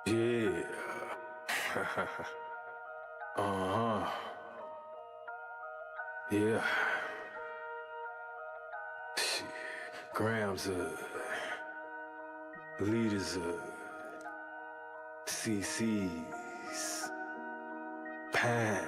Yeah. uh-huh. Yeah. Shit. Grams leaders CC's, pounds.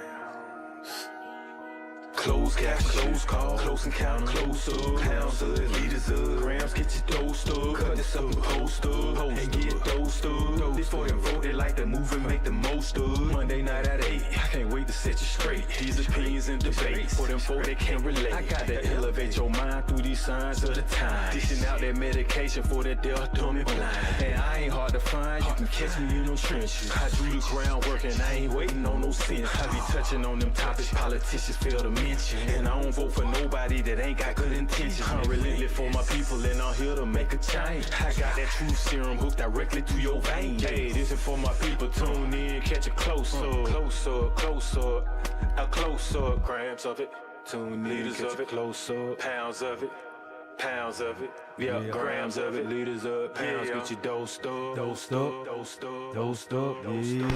Close caption, close call, close encounter, close up, pounds of leaders of grams, get your dosed up, cut this up and post up, and get dosed up. This for them vote, they like to move and make the most of. Monday night at 8, I can't wait to set you straight. These opinions and debates, for them folk they can't relate. I got to elevate your mind through these signs of the time. Dishing out that medication for that deaf, dumb and blind. And I ain't hard to find, you can catch me in them trenches. I do the groundwork and I ain't waiting on no sense. I be touching on them topics politicians fail to mention. And I don't vote for nobody that ain't got good intentions. I'm relentless for my people and I'm here to make a change. I got that truth serum hooked directly to your veins. Hey, this is for my people, tune in, catch a close up. Close up, close up, a close up, grams of it. Tune in, catch a close up, pounds of it. Pounds of it, yeah, grams of it, liters up, pounds, get you dosed up, dosed up, dosed up, dosed up, yeah.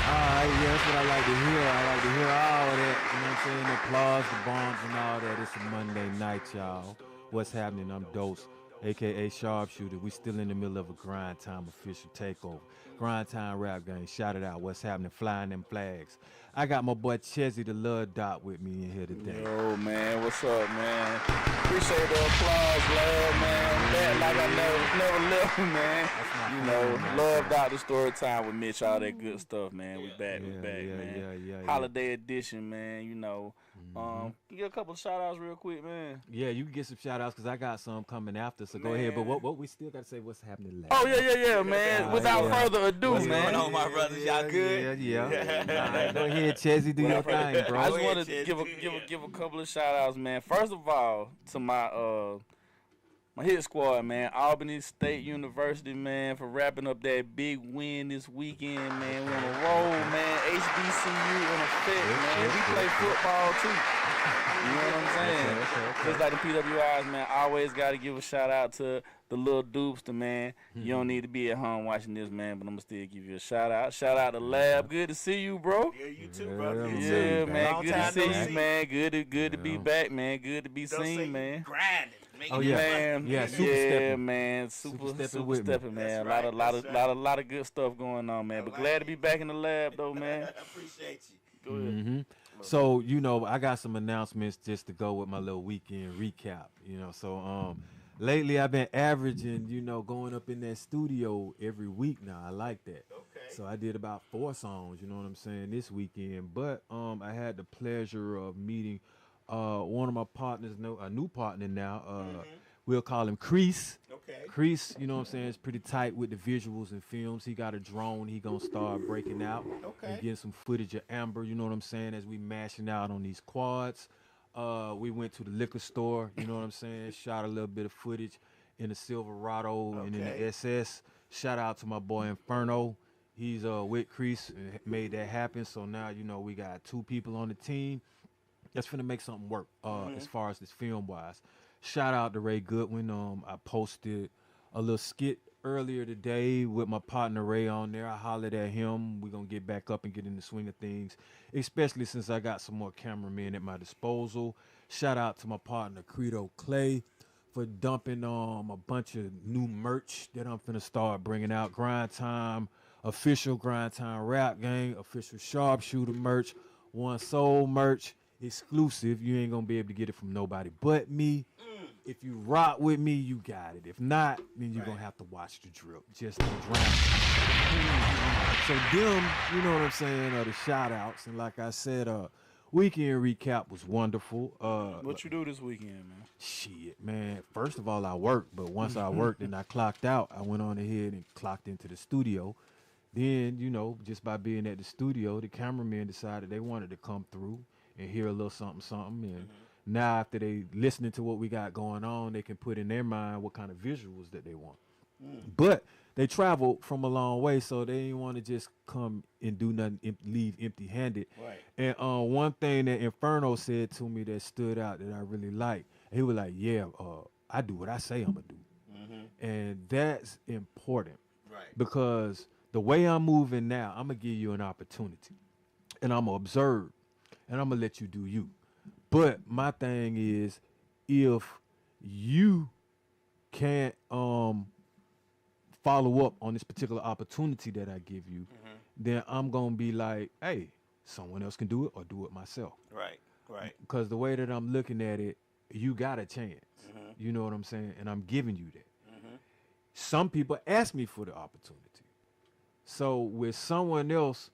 Alright, yeah, that's what I like to hear. I like to hear all of that, you know what I'm saying? The applause, the bombs, and all that. It's a Monday night, y'all. What's happening? I'm Dose, aka Sharpshooter. We still in the middle of a grind time official takeover. Grind time rap game. Shout it out. What's happening? Flying them flags. I got my boy Chezzy the Love Dot with me in here today. Yo, man, what's up, man? Appreciate the applause, love, man. That like I never left, man. You know, man. Love Dot the story time with Mitch, all that good stuff, man. We back, man. Yeah. Holiday edition, man. You know, give a couple of shout outs real quick, man. Yeah, you can get some shout outs because I got some coming after. So go ahead. But what we still got to say, what's happening last? Oh, yeah, man. Without further ado, What's man. going on, my brothers? Y'all good? Yeah. All right, go ahead, Chezzy, do your thing, bro. I just want to give a couple of shout outs, man. First of all, to my hit squad, man, Albany State University, man, for wrapping up that big win this weekend, man. We on a roll, man. HBCU in effect, man. We play football too. You know what I'm saying? Just like the PWIs, man, I always got to give a shout out to the little Doopster, man. You don't need to be at home watching this, man, but I'm going to still give you a shout out. Shout out to Lab. Good to see you, bro. Yeah, you too, bro. Yeah, man. Long Good to time see no you, see. man. Good to be back, man. Good to be Don't say seen, man. grinding. Oh, yeah. Man, Yeah, super yeah, stepping. man, super with me. stepping, man. That's A right, lot of good stuff going on, man. But glad to be back in the lab, though, man. I appreciate you. Go ahead. So, you know, I got some announcements just to go with my little weekend recap, you know. So, lately I've been averaging, you know, going up in that studio every week now. I like that. Okay. So I did about 4 songs, you know what I'm saying, this weekend. But I had the pleasure of meeting one of my partners, a new partner now. We'll call him Crease. Okay. Crease, you know what I'm saying, is pretty tight with the visuals and films. He got a drone. He gonna start breaking out Okay. and getting some footage of Amber, you know what I'm saying, as we mashing out on these quads. We went to the liquor store, you know what I'm saying, shot a little bit of footage in the Silverado and in the Okay. SS. Shout out to my boy Inferno. He's with Crease and made that happen. So now, you know, we got 2 people on the team that's finna make something work as far as this film wise. Shout out to Ray Goodwin. I posted a little skit earlier today with my partner Ray on there. I hollered at him. We're gonna get back up and get in the swing of things, especially since I got some more cameramen at my disposal. Shout out to my partner Credo Clay for dumping a bunch of new merch that I'm finna start bringing out. Grind Time, official Grind Time Rap Gang, official Sharpshooter merch, One Soul merch, exclusive. You ain't gonna be able to get it from nobody but me. If you rock with me, you got it. If not, then you're gonna have to watch the drip. Just don't drown. So them, you know what I'm saying, are the shout outs. And like I said, weekend recap was wonderful. What you do this weekend, man? Shit, man. First of all, I worked, but once I worked and I clocked out, I went on ahead and clocked into the studio. Then, you know, just by being at the studio, the cameramen decided they wanted to come through and hear a little something. And now after they listening to what we got going on, they can put in their mind what kind of visuals that they want. But they traveled from a long way, so they didn't want to just come and do nothing, leave empty-handed. Right. And one thing that Inferno said to me that stood out that I really like, He was like, yeah, I do what I say I'm gonna do. And that's important Right. because the way I'm moving now, I'm gonna give you an opportunity, and I'm gonna observe, and I'm gonna let you do you. But my thing is, if you can't follow up on this particular opportunity that I give you, then I'm gonna be like, hey, someone else can do it or do it myself. Right. Right. Because the way that I'm looking at it, you got a chance. You know what I'm saying? And I'm giving you that. Some people ask me for the opportunity. So with someone else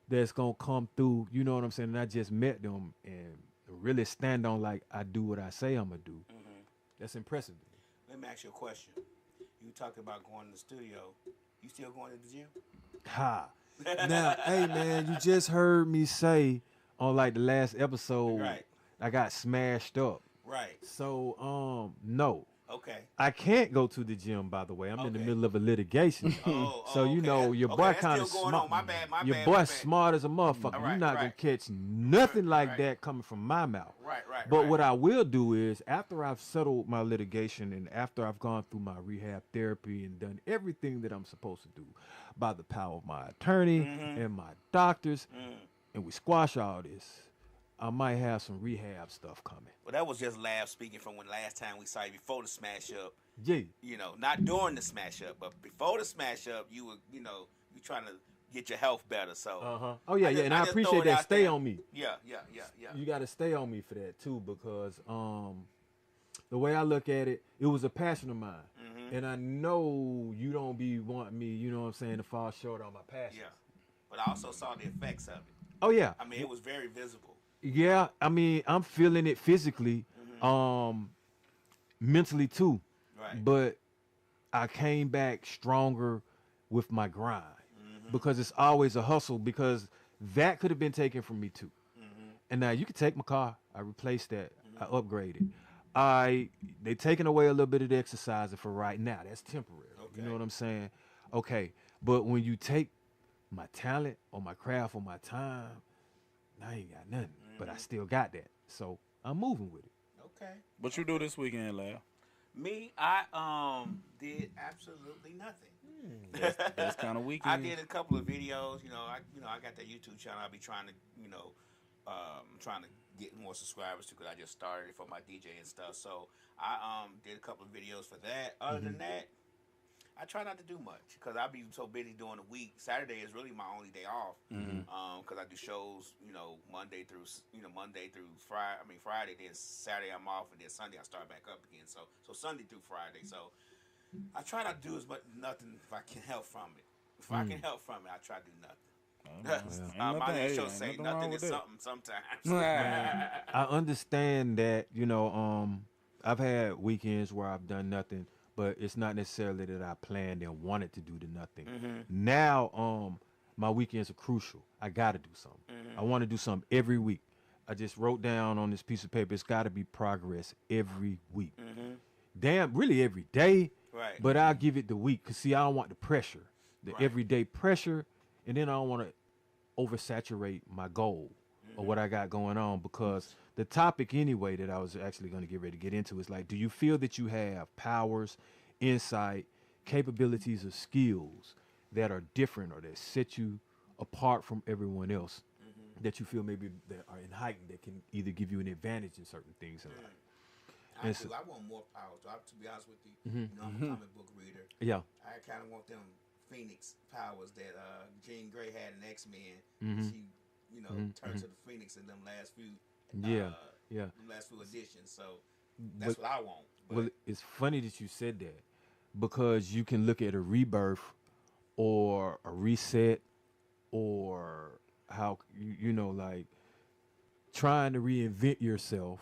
that's gonna come through, you know what I'm saying? And I just met them and really stand on like I do what I say I'm gonna do. That's impressive. Let me ask you a question. You talked about going to the studio. You still going to the gym? Ha. Now, hey man, you just heard me say on like the last episode, Right. I got smashed up. Right. So no. Okay. I can't go to the gym, by the way. I'm in the Okay. middle of a litigation. So you okay. know your Okay, boy that's kind of still going on. smart. My bad, my your bad, boy my bad. smart as a motherfucker. All You're right, not gonna right. catch nothing like Right. that coming from my mouth. Right. But what I will do is after I've settled my litigation and after I've gone through my rehab therapy and done everything that I'm supposed to do by the power of my attorney and my doctors, and we squash all this, I might have some rehab stuff coming. Well, that was just laugh speaking from when last time we saw you before the smash up. Yeah. You know, not during the smash up, but before the smash up, you were, you trying to get your health better. So, Oh yeah, I yeah, just- and I I just appreciate throw it that. out Stay there. on me. Yeah. You got to stay on me for that too, because the way I look at it, it was a passion of mine, and I know you don't be wanting me, you know what I'm saying, to fall short on my passion. Yeah. But I also saw the effects of it. Oh yeah, I mean, it was very visible. yeah. I mean, I'm feeling it physically, mentally too, Right. but I came back stronger with my grind because it's always a hustle. Because that could have been taken from me too. And now you can take my car. I replaced that. I upgraded. They taking away a little bit of the exercising for right now. That's temporary. You know Okay. what I'm saying? Okay. But when you take my talent or my craft or my time, I ain't got nothing. But I still got that. So I'm moving with it. Okay. What you do this weekend, Lab? Me, I did absolutely nothing. That's kind of I weekend. did a couple of videos. I got that YouTube channel. I'll be trying to, trying to get more subscribers to because I just started it for my DJ and stuff. So I did a couple of videos for that. Other than that, I try not to do much because I be so busy during the week. Saturday is really my only day off because I do shows, Monday through Friday. I mean Friday, then Saturday I'm off, and then Sunday I start back up again. So Sunday through Friday. So I try not to do as much nothing if I can help from it. If I can help from it, I try to do nothing. My name show say nothing is something sometimes. I understand that, I've had weekends where I've done nothing, but it's not necessarily that I planned and wanted to do the nothing. Now, my weekends are crucial. I got to do something. I want to do something every week. I just wrote down on this piece of paper, it's got to be progress every week. Damn, really every day. Right. But I'll give it the week. Because, see, I don't want the pressure, the everyday pressure, and then I don't want to oversaturate my goal or what I got going on, because the topic anyway that I was actually going to get ready to get into is like, do you feel that you have powers, insight, capabilities, or skills that are different or that set you apart from everyone else, that you feel maybe that are heightened, that can either give you an advantage in certain things in life? I do. I want more power. So to be honest with you, I'm a comic book reader. Yeah. I kind of want them Phoenix powers that Jean Grey had in X-Men. She, turned to the Phoenix in them last few, them last few editions. So that's what I want. But Well, it's funny that you said that, because you can look at a rebirth or a reset or how, like trying to reinvent yourself.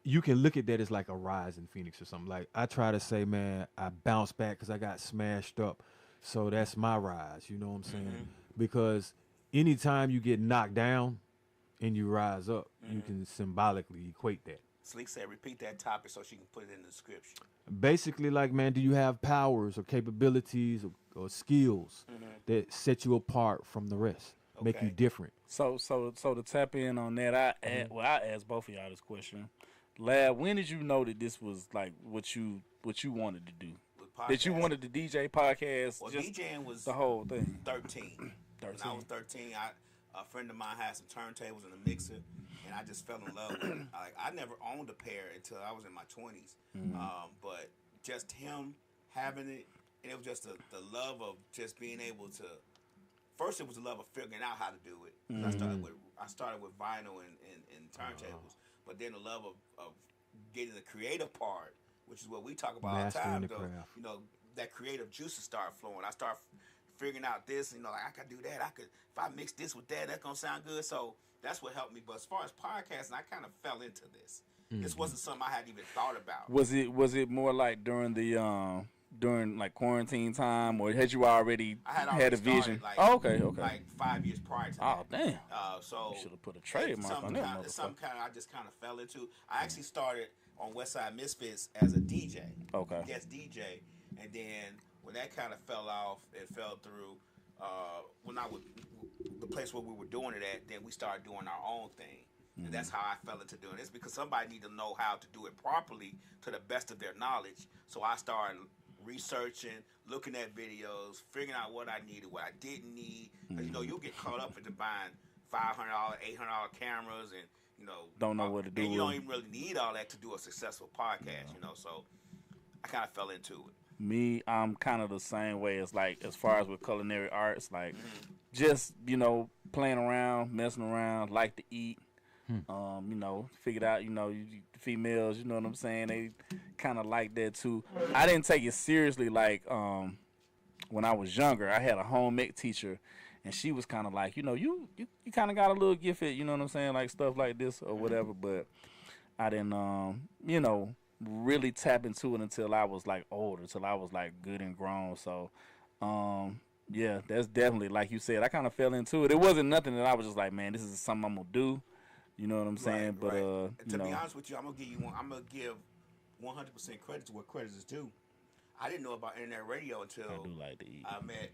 You can look at that as like a rise in Phoenix or something. Like I try to say, man, I bounced back because I got smashed up. So that's my rise. You know what I'm saying? Because anytime you get knocked down and you rise up, you can symbolically equate that. Sleek said, repeat that topic so she can put it in the description. Basically, like, man, do you have powers or capabilities or skills that set you apart from the rest, make you Okay. different? So to tap in on that, I asked both of y'all this question. Lab, when did you know that this was like what you wanted to do? That you Podcast. wanted to DJ podcast? Well, just DJing was the whole thing. 13. 13. When I was 13, a friend of mine had some turntables and a mixer, and I just fell in love with it. I never owned a pair until I was in my 20s. But just him having it, and it was just the love of just being able to. First, it was the love of figuring out how to do it. I started with vinyl and turntables, but then the love of getting the creative part, which is what we talk about all the time. Though, you know, that creative juices start flowing. I start figuring out this, you know, like I could do that. I could, if I mix this with that, that's gonna sound good. So that's what helped me. But as far as podcasting, I kind of fell into this. This wasn't something I hadn't even thought about. Was it more like during the during like quarantine time, or had you already had a vision? Started, okay. Like 5 years prior to that. Oh damn. So you should have put a trademark on that. Some kind of I just kind of fell into. I actually started on Westside Misfits as a DJ. Okay. Guest DJ, and then when that kind of fell off, it fell through. When I was the place where we were doing it at, then we started doing our own thing. And that's how I fell into doing this, because somebody need to know how to do it properly to the best of their knowledge. So I started researching, looking at videos, figuring out what I needed, what I didn't need. Because, you know, you'll get caught up into buying $500, $800 cameras and, you know. Don't know what to do. And you don't even really need all that to do a successful podcast, you know. So I kind of fell into it. Me, I'm kind of the same way as like, as far as with culinary arts, like just, you know, playing around, messing around, like to eat. You know, figured out, you know, females, you know what I'm saying? They kind of like that too. I didn't take it seriously like when I was younger. I had a home ec teacher, and she was kind of like, you know, you kind of got a little gift at, you know what I'm saying, like stuff like this or whatever. But I didn't, you know, really tap into it until I was like older, until I was like good and grown. So, yeah, that's definitely, like you said, I kind of fell into it. It wasn't nothing that I was just like, man, this is something I'm gonna do. You know what I'm saying? Right, but to be honest with you, I'm gonna give 100% credit to what credit is due. I didn't know about internet radio until I do like to eat. I met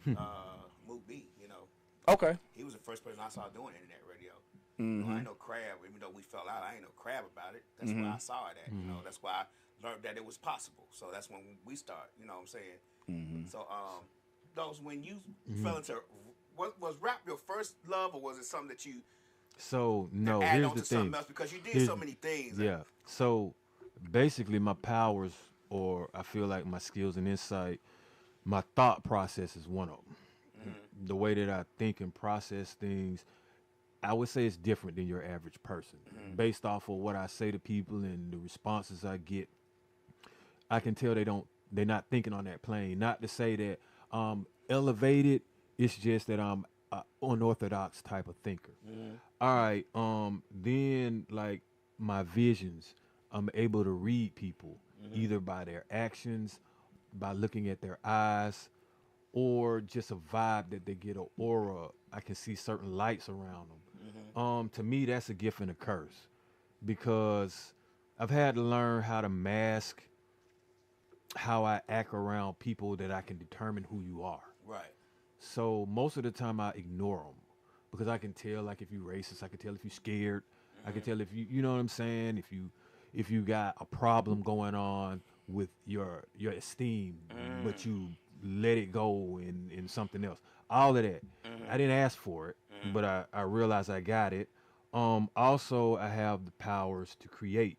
Mook B. You know, Okay. he was the first person I saw doing internet radio. Mm-hmm. You know, I ain't no crab, even though we fell out. I ain't no crab about it. That's where I saw it at. You know, that's why I learned that it was possible. So that's when we start. You know what I'm saying? So, those when you fell into, was rap your first love, or was it something that you? So no, add here's on the to thing. something else, because you did so many things. Yeah. So basically, my powers, or I feel like my skills and insight, my thought process is one of them. The way that I think and process things, I would say it's different than your average person. Based off of what I say to people and the responses I get, I can tell they're not thinking on that plane. Not to say that elevated. It's just that I'm unorthodox type of thinker. All right. Then like my visions, I'm able to read people either by their actions, by looking at their eyes, or just a vibe that they get, an aura. I can see certain lights around them. To me, that's a gift and a curse, because I've had to learn how to mask how I act around people that I can determine who you are. Right. So most of the time I ignore them, because I can tell, like, if you're racist, I can tell if you're scared, I can tell if you know what I'm saying, if you got a problem going on with your esteem, but you let it go in something else. All of that. I didn't ask for it, but I realized I got it. Also, I have the powers to create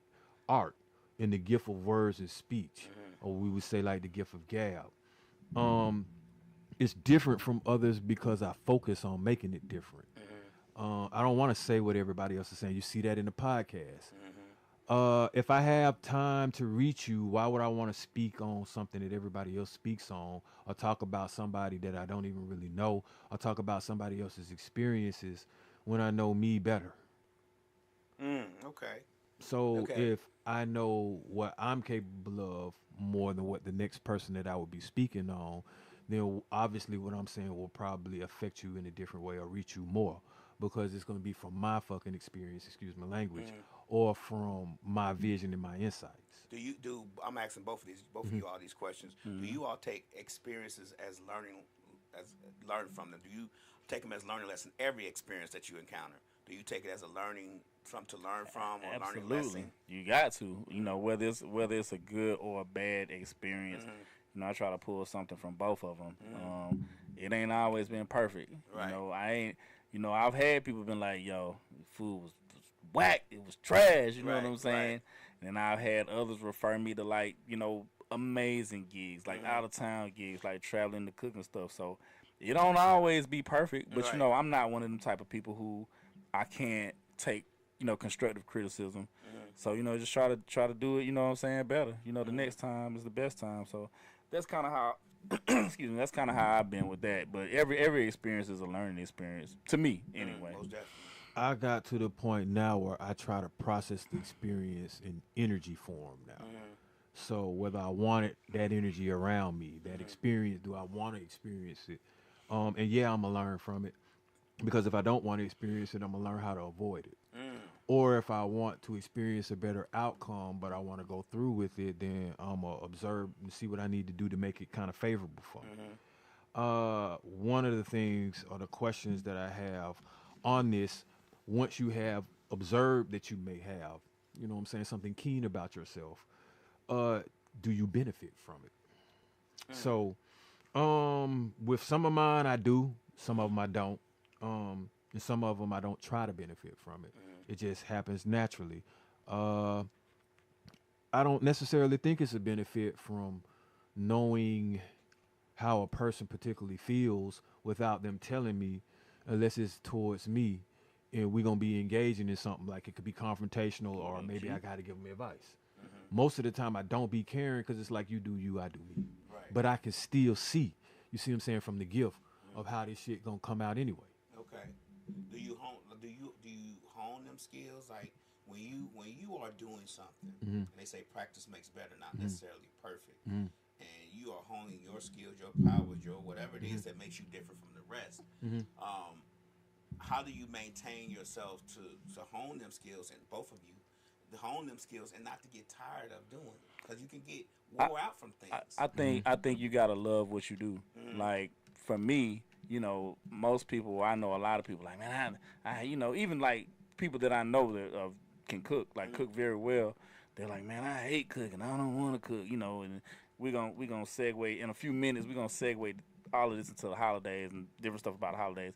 art and the gift of words and speech, or we would say like the gift of gab. It's different from others because I focus on making it different. I don't want to say what everybody else is saying. You see that in the podcast. If I have time to reach you, why would I want to speak on something that everybody else speaks on, or talk about somebody that I don't even really know, or talk about somebody else's experiences when I know me better? Okay. So if I know what I'm capable of more than what the next person that I would be speaking on, then obviously what I'm saying will probably affect you in a different way or reach you more, because it's going to be from my fucking experience, excuse my language, or from my vision and my insights. I'm asking both of you all these questions. Do you all take experiences as learn from them? Do you take them as learning lesson every experience that you encounter? do you take it as a learning, something to learn from, or learning Absolutely, lesson? you got to. You know, whether it's a good or a bad experience. You know, I try to pull something from both of them. It ain't always been perfect. Right. You know, I ain't. You know, I've had people been like, "Yo, the food was whack. It was trash." You know what I'm saying? And I've had others refer me to like, you know, amazing gigs, like out of town gigs, like traveling to cook and stuff. So it don't always be perfect, but you know, I'm not one of them type of people who I can't take, you know, constructive criticism. So, you know, just try to do it, you know what I'm saying, better. You know, the next time is the best time. So that's kind of how excuse me, that's kind of how I've been with that. But every experience is a learning experience to me anyway. Most definitely. I got to the point now where I try to process the experience in energy form now. So whether I wanted that energy around me, that experience, do I want to experience it? And yeah, I'm gonna learn from it, because if I don't want to experience it, I'm gonna learn how to avoid it. Or if I want to experience a better outcome, but I want to go through with it, then I'm gonna observe and see what I need to do to make it kind of favorable for me. One of the things or the questions that I have on this, once you have observed that you may have, you know what I'm saying, something keen about yourself, do you benefit from it? So, with some of mine I do, some of them I don't. And some of them I don't try to benefit from it. It just happens naturally. I don't necessarily think it's a benefit from knowing how a person particularly feels without them telling me, unless it's towards me and we're going to be engaging in something, like it could be confrontational, or maybe I got to give them advice. Most of the time I don't be caring, because it's like, you do you, I do me. But I can still see, you see what I'm saying, from the gift of how this shit going to come out anyway. Okay. Do you hone them skills, like when you are doing something, and they say practice makes better, not necessarily perfect, and you are honing your skills, your powers, your whatever it is that makes you different from the rest. How do you maintain yourself to hone them skills, and both of you to hone them skills and not to get tired of doing it, because you can get wore out from things. I think you gotta love what you do. Like for me, you know, most people, I know a lot of people like, man, I you know, even like people that I know that can cook, like cook very well. They're like, man, I hate cooking. I don't want to cook, you know. And we're gonna segue in a few minutes. We're gonna segue all of this into the holidays and different stuff about holidays.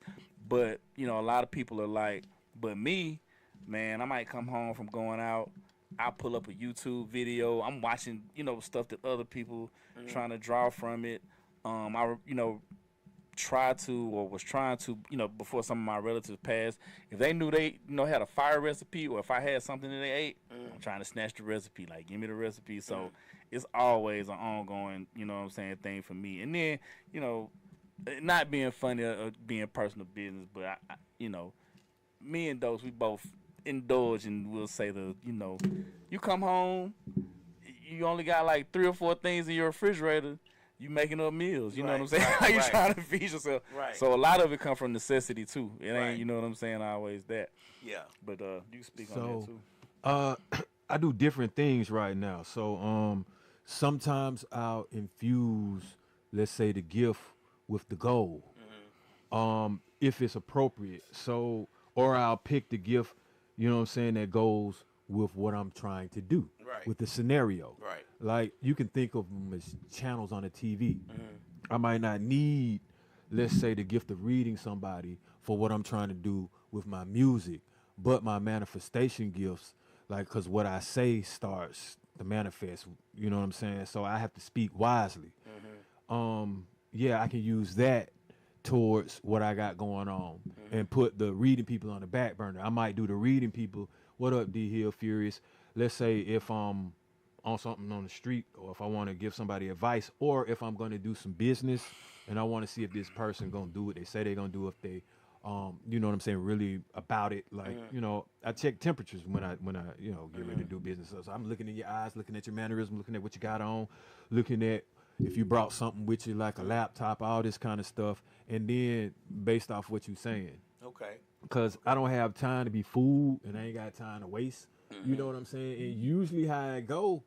But you know, a lot of people are like, but me, man, I might come home from going out. I pull up a YouTube video. I'm watching, you know, stuff that other people trying to draw from it. I, you know, was trying to, you know, before some of my relatives passed, if they knew they, you know, had a fire recipe, or if I had something that they ate, I'm trying to snatch the recipe, like, give me the recipe. So it's always an ongoing, you know what I'm saying, thing for me. And then, you know, not being funny or being personal business, but I you know, me and Dose, we both indulge and we'll say you know, you come home, you only got like 3 or 4 things in your refrigerator. You making up meals, you know what I'm saying? How you trying to feed yourself? So a lot of it come from necessity too. It ain't, you know what I'm saying, always that. Yeah. But you can speak on that too. I do different things right now. So sometimes I'll infuse, let's say, the gift with the goal, if it's appropriate. So, or I'll pick the gift, you know what I'm saying, that goes with what I'm trying to do, with the scenario. Like, you can think of them as channels on the TV. I might not need, let's say, the gift of reading somebody for what I'm trying to do with my music, but my manifestation gifts, like, because what I say starts to manifest, you know what I'm saying? So I have to speak wisely. Yeah, I can use that towards what I got going on and put the reading people on the back burner. I might do the reading people. What up, D Hill Furious? Let's say if I'm on something on the street, or if I want to give somebody advice, or if I'm going to do some business and I want to see if this person going to do what they say they're going to do, if they, you know what I'm saying, really about it. Like, you know, I check temperatures when I you know, get ready to do business. So I'm looking in your eyes, looking at your mannerism, looking at what you got on, looking at if you brought something with you, like a laptop, all this kind of stuff. And then based off what you're saying. Okay. Because I don't have time to be fooled, and I ain't got time to waste. You know what I'm saying? And usually how it go,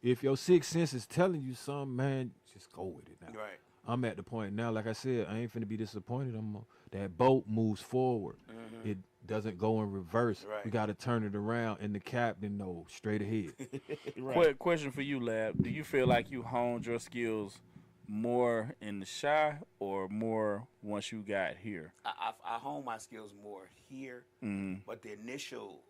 if your sixth sense is telling you something, man, just go with it now. I'm at the point now, like I said, I ain't finna be disappointed. That boat moves forward. It doesn't go in reverse. Right. We got to turn it around, and the captain knows straight ahead. Question for you, Lab. Do you feel like you honed your skills more in the shy or more once you got here? I hone my skills more here, but the initial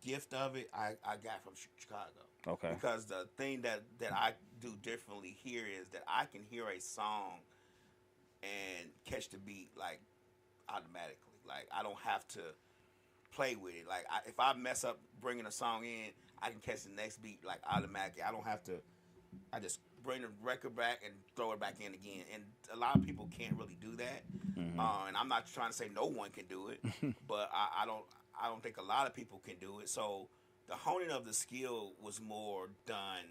gift of it I got from Chicago. Okay. Because the thing that I do differently here is that I can hear a song and catch the beat like automatically. Like I don't have to play with it. Like if I mess up bringing a song in, I can catch the next beat like automatically. I don't have to. I just bring the record back and throw it back in again. And a lot of people can't really do that. And I'm not trying to say no one can do it, but I don't think a lot of people can do it. So the honing of the skill was more done.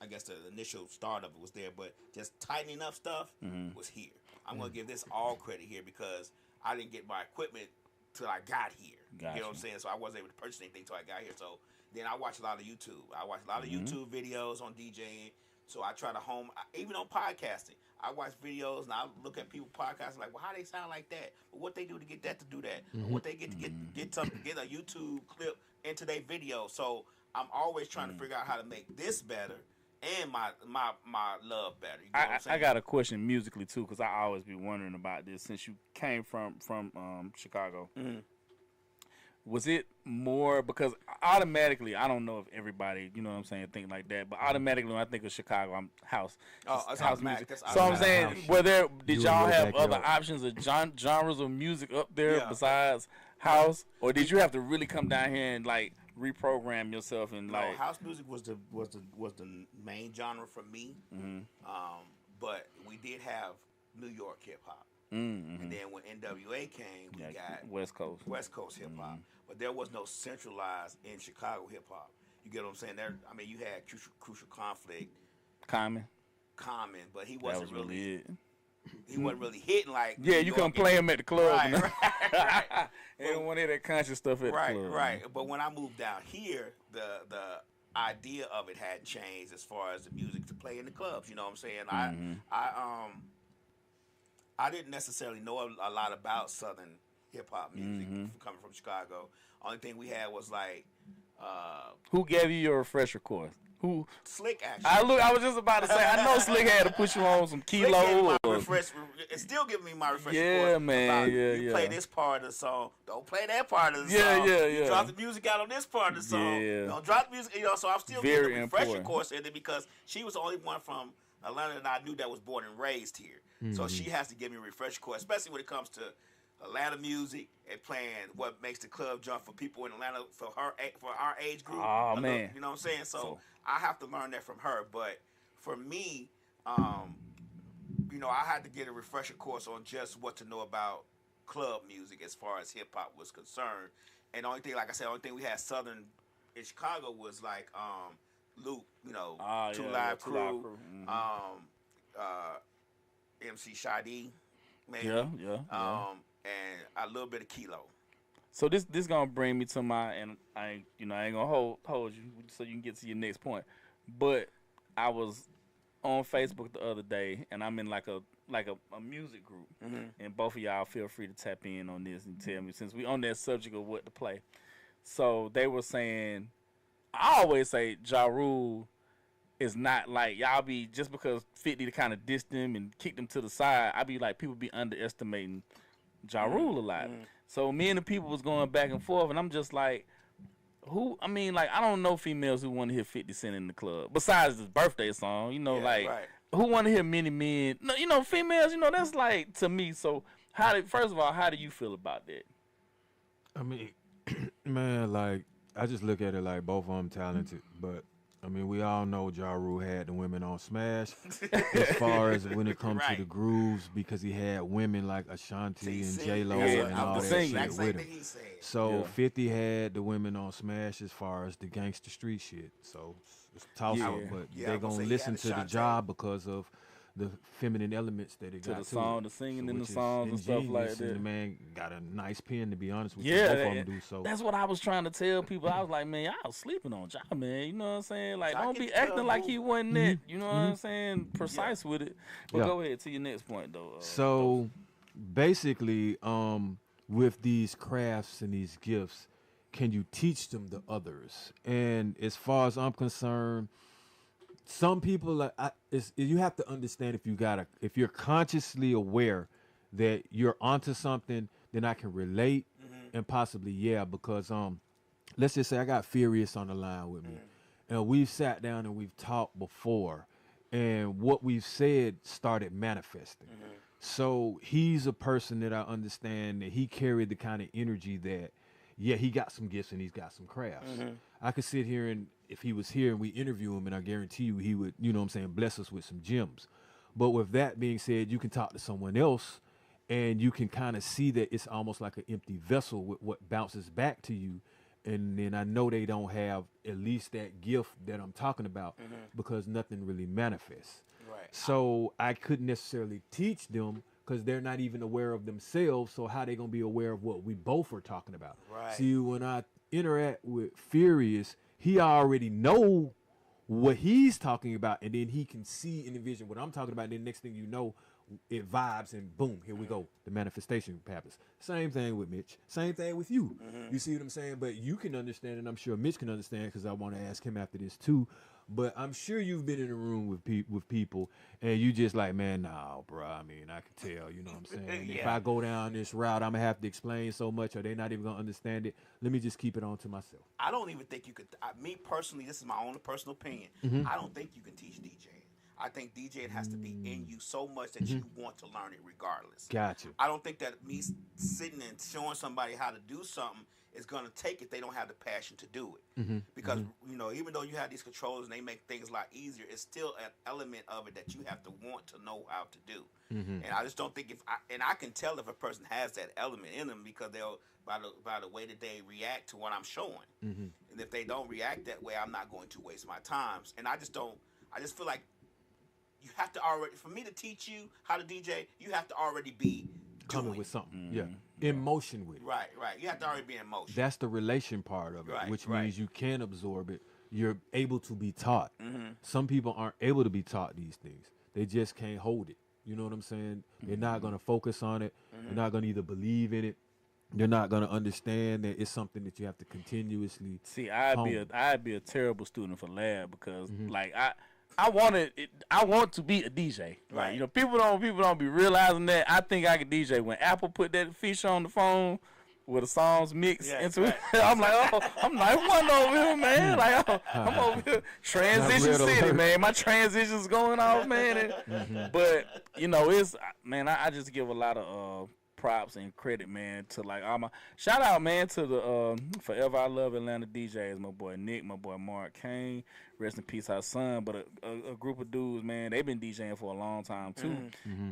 I guess the initial start of it was there, but just tightening up stuff was here. I'm gonna give this all credit here because I didn't get my equipment till I got here. Gotcha. You know what I'm saying? So I wasn't able to purchase anything till I got here. So then I watch a lot of YouTube. I watch a lot of YouTube videos on DJing. So I try to home, even on podcasting. I watch videos and I look at people podcasting like, well, how they sound like that? But what they do to get that to do that? What they get to get a YouTube clip into their video. So I'm always trying to figure out how to make this better and my love better. You know what I'm saying? I got a question musically too, because I always be wondering about this since you came from Chicago. Was it more because automatically, I don't know if everybody, you know what I'm saying, think like that, but automatically when I think of Chicago, I'm house. It's house automatic. music. That's So I'm automatic. saying, did You y'all in your have other backyard. options of genres of music up there Yeah. besides house, or did you have to really come down here and like reprogram yourself and No, like? house music was the main genre for me. But we did have New York hip hop, and then when NWA came, we got West Coast. West Coast hip hop. But there was no centralized in Chicago hip hop. You get what I'm saying? There, I mean, you had Crucial Conflict, Common. but he That wasn't was really really it. he wasn't really hitting like Yeah, New you York couldn't play him at the club. Right, you know? right. They don't want to hear that conscious stuff at the club. Right. But when I moved down here, the idea of it had changed as far as the music to play in the clubs. You know what I'm saying? I didn't necessarily know a lot about Southern hip hop music coming from Chicago. Only thing we had was like Who gave you your refresher course? Who? Slick actually. I was just about to say. I know Slick had to put you on some Slick gave me kilo. my it's still giving me my refresher Yeah, course. man, about, yeah, you yeah. play this part of the song. Don't play that part of the Yeah, song. yeah, You yeah. drop the music out on this part of the song. Yeah. Don't drop the music. So I'm still Very getting a refresher important. course in it because she was the only one from Atlanta that I knew that was born and raised here. So she has to give me a refresher course, especially when it comes to Atlanta music and playing what makes the club jump for people in Atlanta for our age group. Oh, man. You know what I'm saying? So So- I have to learn that from her. But for me, you know, I had to get a refresher course on just what to know about club music as far as hip hop was concerned. And the only thing, like I said, the only thing we had Southern in Chicago was like Luke, you know, Two Live Crew, MC Shadi, maybe. Yeah. And a little bit of Kilo. So this gonna bring me to my, and I ain't gonna hold you so you can get to your next point. But I was on Facebook the other day, and I'm in like a music group, and both of y'all feel free to tap in on this and tell me since we on that subject of what to play. So they were saying, I always say Ja Rule is not like y'all be just because 50 to kind of diss them and kick them to the side. I be like people be underestimating Ja Rule a lot. So me and the people was going back and forth, and I'm just like, who? I mean, like I don't know females who want to hear 50 Cent in the club besides his birthday song. You know, Yeah, like right. who want to hear Many Men? No, you know, females. You know, that's like to me. So first of all, how do you feel about that? I mean, man, like I just look at it like both of them talented, but I mean, we all know Ja Rule had the women on smash as far as when it comes to Right. the grooves because he had women like Ashanti and TC. J-Lo Yeah, and I'm all the that same. shit Exact same with thing him. he said. So Yeah. 50 had the women on smash as far as the gangster street shit. So it's tough Yeah. up, but Yeah, they I'm gonna say gonna he listen had to the Ashanti. job because of the feminine elements that it To got the to song, it. the singing So in the which is songs and stuff like ingenious, and that. the man got a nice pen, to be honest with you. Yeah, Both of them do so. that's what I was trying to tell people. I was like, man, y'all sleeping on Ja, man. You know what I'm saying? Like, Ja don't get be the acting like move. he wasn't that. You know what I'm saying? Precise with it. But Yeah. go ahead to your next point, though. So basically, with these crafts and these gifts, can you teach them to others? And as far as I'm concerned, some people you have to understand if you're consciously aware that you're onto something, then I can relate and possibly because let's just say I got Furious on the line with me, and we've sat down and we've talked before, and what we've said started manifesting. So he's a person that I understand that he carried the kind of energy that, yeah, he got some gifts and he's got some crafts. I could sit here and if he was here and we interview him, and I guarantee you he would, you know what I'm saying, bless us with some gems. But with that being said, you can talk to someone else and you can kind of see that it's almost like an empty vessel with what bounces back to you. And then I know they don't have at least that gift that I'm talking about because nothing really manifests. Right. So I couldn't necessarily teach them because they're not even aware of themselves. So how they gonna be aware of what we both are talking about? Right. See, when I interact with Furious, he already know what he's talking about, and then he can see and envision what I'm talking about. And then next thing you know, it vibes and boom, here we go. The manifestation happens. Same thing with Mitch. Same thing with you. You see what I'm saying? But you can understand, and I'm sure Mitch can understand because I want to ask him after this too. But I'm sure you've been in a room with people, and you just like, man, nah, bro. I mean, I can tell. You know what I'm saying? If I go down this route, I'm gonna have to explain so much, or they're not even gonna understand it. Let me just keep it on to myself. I don't even think you could. Me personally, this is my own personal opinion. I don't think you can teach DJing. I think DJing has to be in you so much that you want to learn it regardless. Gotcha. I don't think that me sitting and showing somebody how to do something is going to take if they don't have the passion to do it. Because, you know, even though you have these controllers and they make things a lot easier, it's still an element of it that you have to want to know how to do. And I just don't think and I can tell if a person has that element in them because they'll, by the way that they react to what I'm showing. And if they don't react that way, I'm not going to waste my time. And I just feel like you have to already, for me to teach you how to DJ, you have to already be Coming with something, in motion with it. Right. You have to already be in motion. That's the relation part of it, Right, which right. means you can absorb it. You're able to be taught. Some people aren't able to be taught these things. They just can't hold it. You know what I'm saying? They're not going to focus on it. They're not going to either believe in it. They're not going to understand that it's something that you have to continuously. See, I'd be a terrible student for lab because like I want to be a DJ. Like, Right. you know, people don't be realizing that. I think I can DJ. When Apple put that feature on the phone where the songs mix into it, I'm like, I'm like, one over here, man. Like, I'm over here. Transition Red City, alert. man. My transition's going off, man. But, you know, man, I just give a lot of props and credit, man, to like all my shout out, man, to the Forever I Love Atlanta DJs, my boy Nick, my boy Mark Kane, rest in peace, our son. But a group of dudes, man, they've been DJing for a long time too,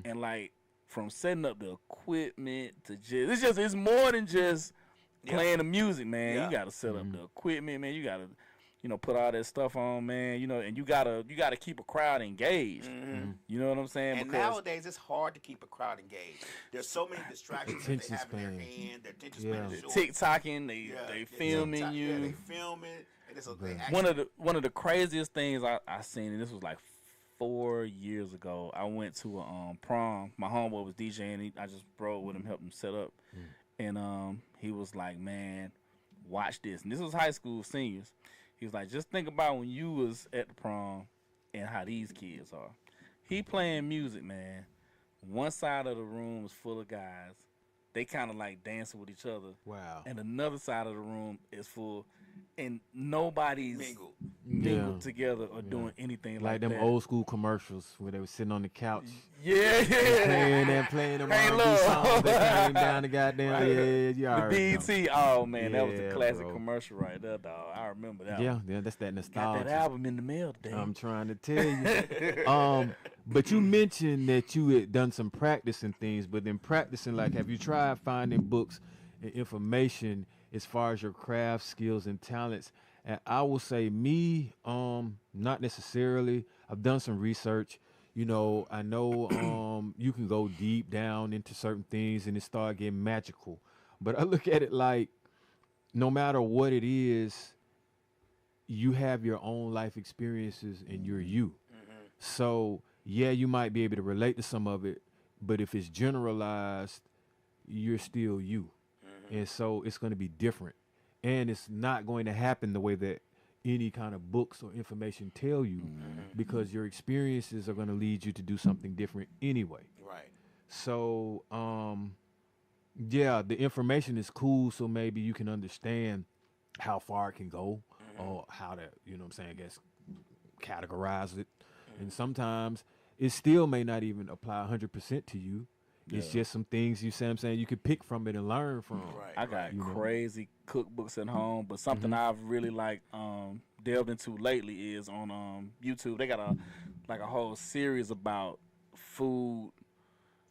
and like from setting up the equipment to it's more than just playing the music, man. Yeah. You got to set up the equipment, man. You got to, you know, put all that stuff on, man. You know, and you gotta keep a crowd engaged. You know what I'm saying? And because nowadays, it's hard to keep a crowd engaged. There's so many distractions that they Attention have in their span. hand. Their attention Yeah. span is short. TikToking, they Yeah, filming TikTok, you. Yeah, they filming. And it's they One of the craziest things I seen, and this was like 4 years ago. I went to a prom. My homeboy was DJing. I just rode with him, helped him set up, and he was like, "Man, watch this." And this was high school seniors. He was like, "Just think about when you was at the prom and how these kids are." He playing music, man. One side of the room is full of guys. They kind of like dancing with each other. Wow. And another side of the room is full, and nobody's mingled. mingled together or doing anything like Like them that. old school commercials where they were sitting on the couch Yeah. playing them Hey, R&B look. songs that came down the goddamn. Right. Yeah, you The already know. BET. Oh man, that was Yeah, a classic bro. commercial right there, dog. I remember that. Yeah, one. that's that Got nostalgia. that album in the mail today. I'm trying to tell you. But you mentioned that you had done some practice and things, but then practicing, like, have you tried finding books and information as far as your craft skills and talents? And I will say me, not necessarily. I've done some research. You know, I know you can go deep down into certain things and it start getting magical. But I look at it like no matter what it is, you have your own life experiences and you're you. So yeah, you might be able to relate to some of it, but if it's generalized, you're still you. And so it's going to be different. And it's not going to happen the way that any kind of books or information tell you because your experiences are going to lead you to do something different anyway. Right. So, yeah, the information is cool. So maybe you can understand how far it can go or how to, you know what I'm saying, I guess, categorize it. And sometimes it still may not even apply 100% to you. It's just some things you say, I'm saying, you could pick from it and learn from. Right. I got You know? crazy cookbooks at home, but something I've really like delved into lately is on YouTube. They got a whole series about food,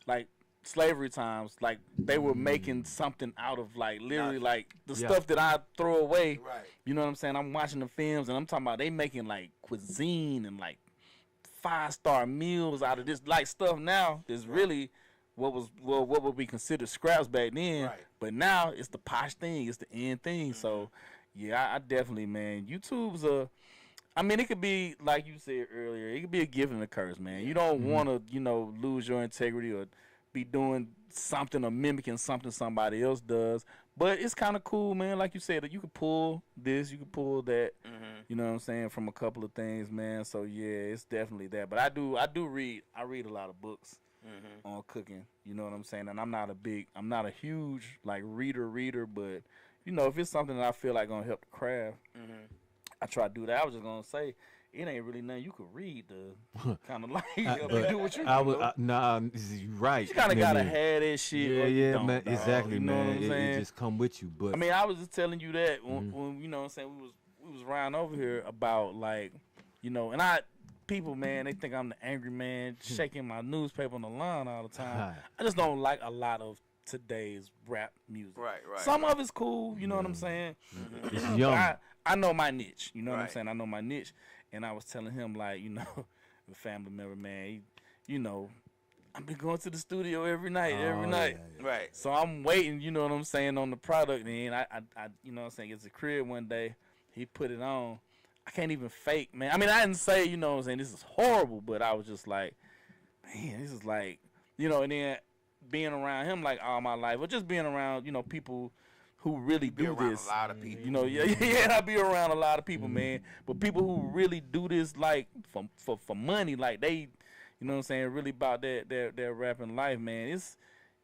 like slavery times. Like they were making something out of like literally like the stuff that I throw away. Right. You know what I'm saying? I'm watching the films and I'm talking about they making like cuisine and like 5-star meals out of this like stuff now. Is really what would be considered scraps back then, Right. but now it's the posh thing, it's the end thing. So, yeah, I definitely, man, YouTube's I mean, it could be like you said earlier, it could be a gift and a curse, man. You don't want to, you know, lose your integrity or be doing something or mimicking something somebody else does. But it's kind of cool, man. Like you said, you could pull this, you could pull that. You know what I'm saying, from a couple of things, man. So yeah, it's definitely that. But I read a lot of books. On cooking, you know what I'm saying, and I'm not a huge like reader, but you know, if it's something that I feel like gonna help the craft, I try to do that. I was just gonna say it ain't really nothing you could read to kind of like do what you do. Nah, right. You kind of Man, gotta man. have that shit. or you Yeah, don't, man, dog. exactly, You know man. what I'm saying? It just come with you. But I mean, I was just telling you that when you know what I'm saying, we was riding over here about like, you know, and people, man, they think I'm the angry man shaking my newspaper on the lawn all the time. I just don't like a lot of today's rap music. Right. Some of it's cool, you know what I'm saying? it's But young. I know my niche, you know what I'm Right. saying? I know my niche. And I was telling him, like, you know, a family member, man, you know, I've been going to the studio every night. Right. So I'm waiting, you know what I'm saying, on the product. And I you know what I'm saying, it's a crib one day. He put it on. I can't even fake, man. I mean, I didn't say, you know what I'm saying, this is horrible, but I was just like, man, this is like, you know, and then being around him like all my life, or just being around, you know, people who really Be do around this. a lot of people. You know, yeah, I be around a lot of people, man. But people who really do this like for money, like they, you know what I'm saying, really about their rapping life, man. It's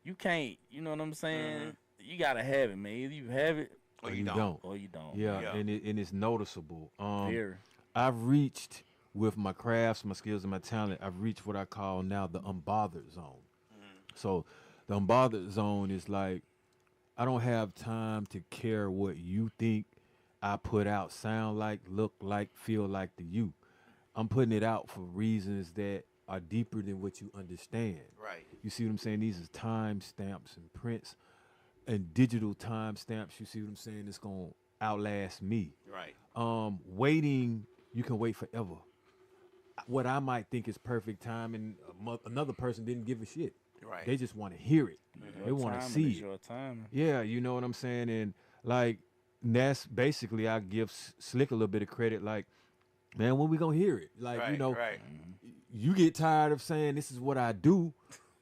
you can't, you know what I'm saying? You gotta have it, man. Either you have it Or you don't. or you don't. Yeah, Yeah. and it's noticeable. Very. I've reached with my crafts, my skills, and my talent. I've reached what I call now the unbothered zone. So the unbothered zone is like I don't have time to care what you think I put out sound like, look like, feel like to you. I'm putting it out for reasons that are deeper than what you understand. Right. You see what I'm saying? These are time stamps and prints and digital time stamps. You see what I'm saying? It's gonna outlast me. Right. Waiting, you can wait forever. What I might think is perfect time, and another person didn't give a shit. Right. They just want to hear it. They want to Timing see is it. your timing. Yeah, you know what I'm saying? And like, that's basically, I give Slick a little bit of credit. Like, man, when we gonna hear it? Like, Right. you know, Right. you get tired of saying this is what I do,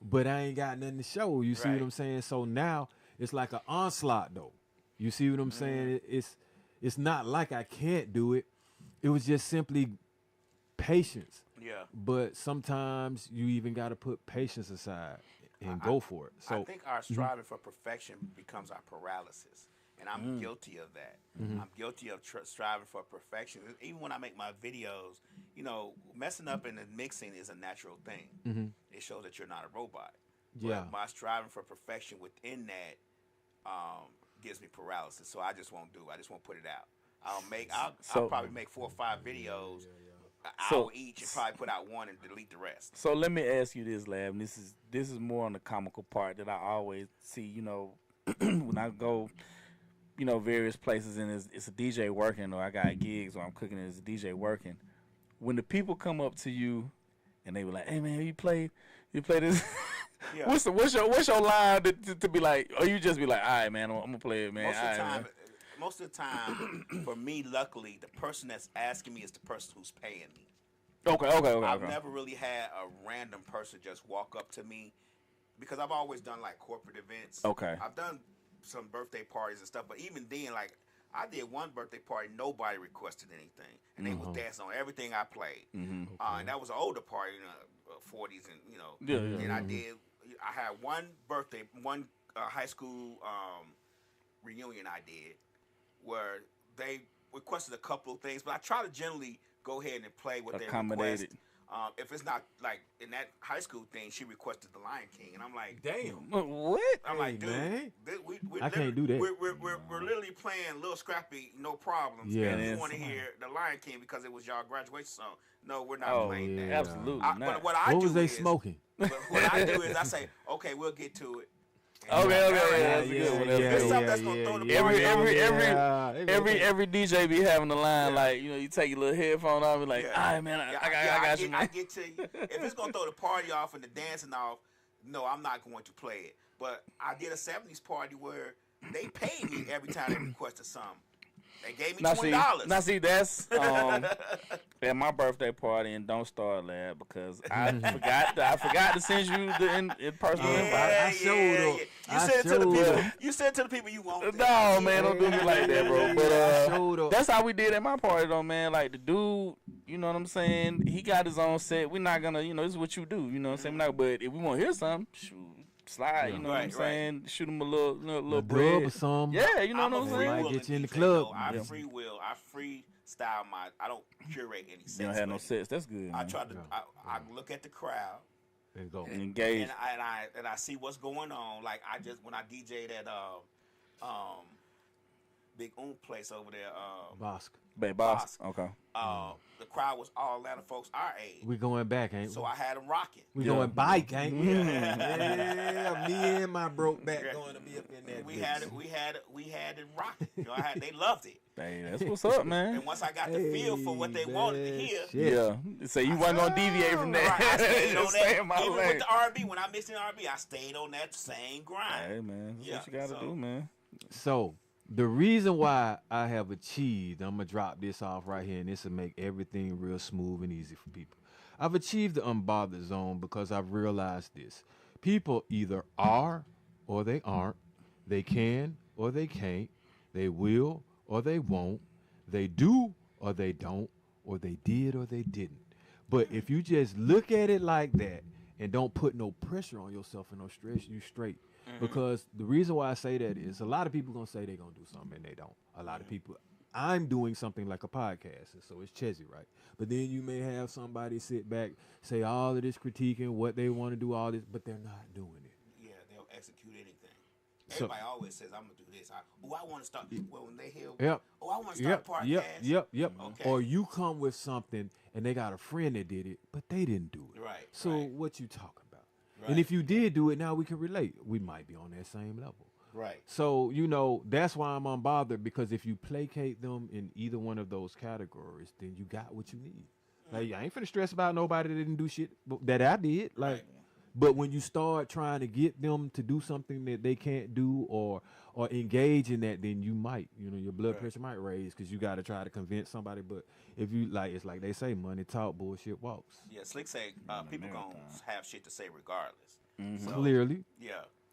but I ain't got nothing to show. You see Right. what I'm saying? So now it's like an onslaught, though. You see what I'm saying? It's not like I can't do it. It was just simply patience. Yeah. But sometimes you even got to put patience aside and go for it. So I think our striving for perfection becomes our paralysis. And I'm guilty of that. I'm guilty of striving for perfection. Even when I make my videos, you know, messing up in the mixing is a natural thing. It shows that you're not a robot. Yeah. But my striving for perfection within that gives me paralysis. So I just won't do it. I just won't put it out. I'll probably make 4 or 5 videos, an hour each, and probably put out one and delete the rest. So let me ask you this, Lab. And this is more on the comical part that I always see. You know, when I go, you know, various places and it's a DJ working, or I got gigs, or I'm cooking and it's a DJ working. When the people come up to you and they were like, "Hey man, you play this." Yeah. What's your line to be like, or you just be like, "All right, man, I'm gonna play it, man." Most of the time, for me, luckily, the person that's asking me is the person who's paying me. Okay. I've never really had a random person just walk up to me because I've always done like corporate events. Okay. I've done some birthday parties and stuff, but even then, like I did one birthday party, nobody requested anything, and they was dancing on everything I played. And that was an older party, 40s, and Yeah. And I had one high school reunion I did where they requested a couple of things, but I try to generally go ahead and play what they request. If it's not like in that high school thing, she requested the Lion King, and I'm like, Damn. What? I'm like, dude, man. we I can't do that. We're literally playing Lil Scrappy, No Problems. Yeah. And you want to hear the Lion King because it was y'all graduation song. No, we're not Oh, playing yeah, that. absolutely not. But What was they smoking? What I do is I say, okay, we'll get to it. Okay, that's a yeah, good one. yeah, That's It's good. something that's gonna throw the Every party every DJ be having a line like, you take your little headphone off and like, all right, man, I got you, man. I get to you. If it's gonna throw the party off and the dancing off, no, I'm not going to play it. But I did a '70s party where they paid me every time they requested something. They gave me $20. Now see, that's at my birthday party, and don't start that because I forgot to send you the in personal invite. I showed up. You said it to the people. You said it to the people you want. No, man, don't do me like that, bro. But showed up. that's how we did at my party, though, man. Like the dude, you know what I'm saying? He got his own set. We're not gonna, this is what you do. You know what I'm saying? But if we want to hear something, shoot. Slide, you know what I'm saying? Shoot him a little bread or something. Yeah, you know what I'm saying? Might get you in the club. I free will. I freestyle my. I don't curate any sets. You don't have no sets. That's good. I Man. try to. I look at the crowd and go and engage, and I see what's going on. Like when I DJ'd at Big place over there. Bosque. Bosque. Okay. The crowd was all Atlanta folks our age. We going back, ain't we? So I had them rocking. We going bike, ain't we? Yeah, me and my broke back going to be up in that. We had it rocking. They loved it. Hey, that's what's up, man. And once I got the feel for what they wanted to hear, yeah. So you wasn't gonna deviate from that. Right, I stayed on that. Even lane. with the R&B, when I mixed in R&B, I stayed on that same grind. Hey, man, that's what you gotta do, man. So the reason why I have achieved, I'm gonna drop this off right here, and this will make everything real smooth and easy for people. I've achieved the unbothered zone because I've realized this: people either are or they aren't, they can or they can't, they will or they won't, they do or they don't, or they did or they didn't. But if you just look at it like that and don't put no pressure on yourself and no stress, you straight. Because the reason why I say that is a lot of people gonna say they're gonna do something and they don't. A lot of people, I'm doing something like a podcast, and so it's Chezzy, right? But then you may have somebody sit back, say all of this critiquing what they want to do, all this, but they're not doing it. Yeah, they'll execute anything. Everybody always says, I'm gonna do this. I want to start. Well, when they hear, I want to start a podcast. Yep. Okay. Or you come with something and they got a friend that did it, but they didn't do it. Right. So right. what you talking about? Right. And if you did do it, now we can relate. We might be on that same level. Right. So, that's why I'm unbothered, because if you placate them in either one of those categories, then you got what you need. Like, I ain't finna stress about nobody that didn't do shit that I did. Like, Right. But when you start trying to get them to do something that they can't do or engage in that, then you might, your blood pressure might raise because you got to try to convince somebody. But if you it's like they say, money talk, bullshit walks. Yeah, Slick say people gonna have shit to say regardless. So, Clearly. Yeah.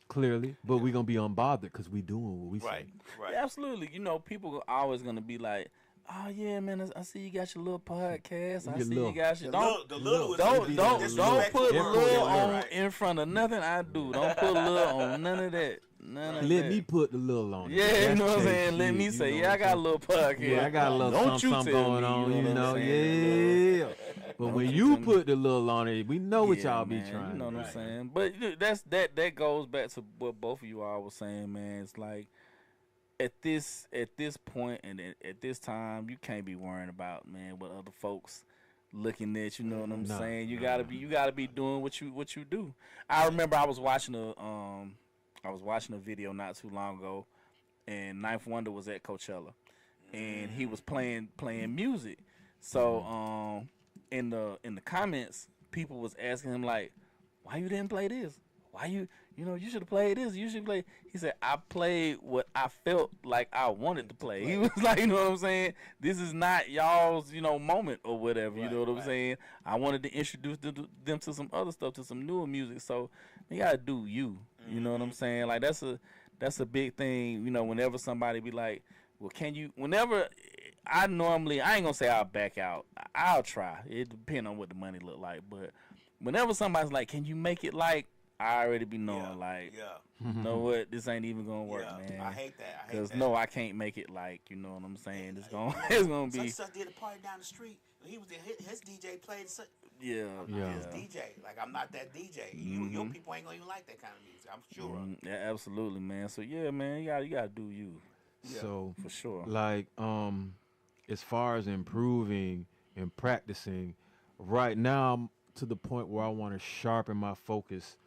Clearly, but we're gonna be unbothered because we doing what we Right. say. Right. Yeah, absolutely. People are always gonna be like, oh yeah, man, I see you got your little podcast. I see you got your don't put Lil on in front of nothing I do. Don't put Lil on none of that. Let me put the Lil on it. Yeah, you know what I'm That's saying? Let shit, me say, know yeah, I what got a I'm little podcast. saying? Yeah, I got a little Don't you something tell going me, on, you know what I'm saying? yeah. But when you put the Lil on it, we know what y'all be man, trying. You know to what I'm do. saying? But that goes back to what both of you all were saying, man. It's like at this point and at this time, you can't be worrying about, man, what other folks looking at. You know what I'm saying? You gotta be doing what you do. I remember I was watching a video not too long ago, and Ninth Wonder was at Coachella, and he was playing music. So in the comments, people was asking him like, why you didn't play this? Why you you should have played this. You should play. He said, I played what I felt like I wanted to play. He was like, you know what I'm saying? This is not y'all's, moment or whatever. You know what I'm saying? I wanted to introduce them to some other stuff, to some newer music. So you gotta do you. You know what I'm saying? Like that's a big thing. Whenever somebody be like, well, can you? Whenever I ain't gonna say I'll back out. I'll try. It depends on what the money look like. But whenever somebody's like, can you make it like? I already be knowing, you know what, this ain't even gonna work, man. I hate that. Because no, I can't make it like, you know what I'm saying. It's gonna be. Such did a party down the street. He was his DJ played. His DJ. Like I'm not that DJ. Your people ain't gonna even like that kind of music. I'm sure. Yeah, absolutely, man. So yeah, man, you gotta do you. Yeah, so for sure. Like as far as improving and practicing, right now I'm to the point where I want to sharpen my focus,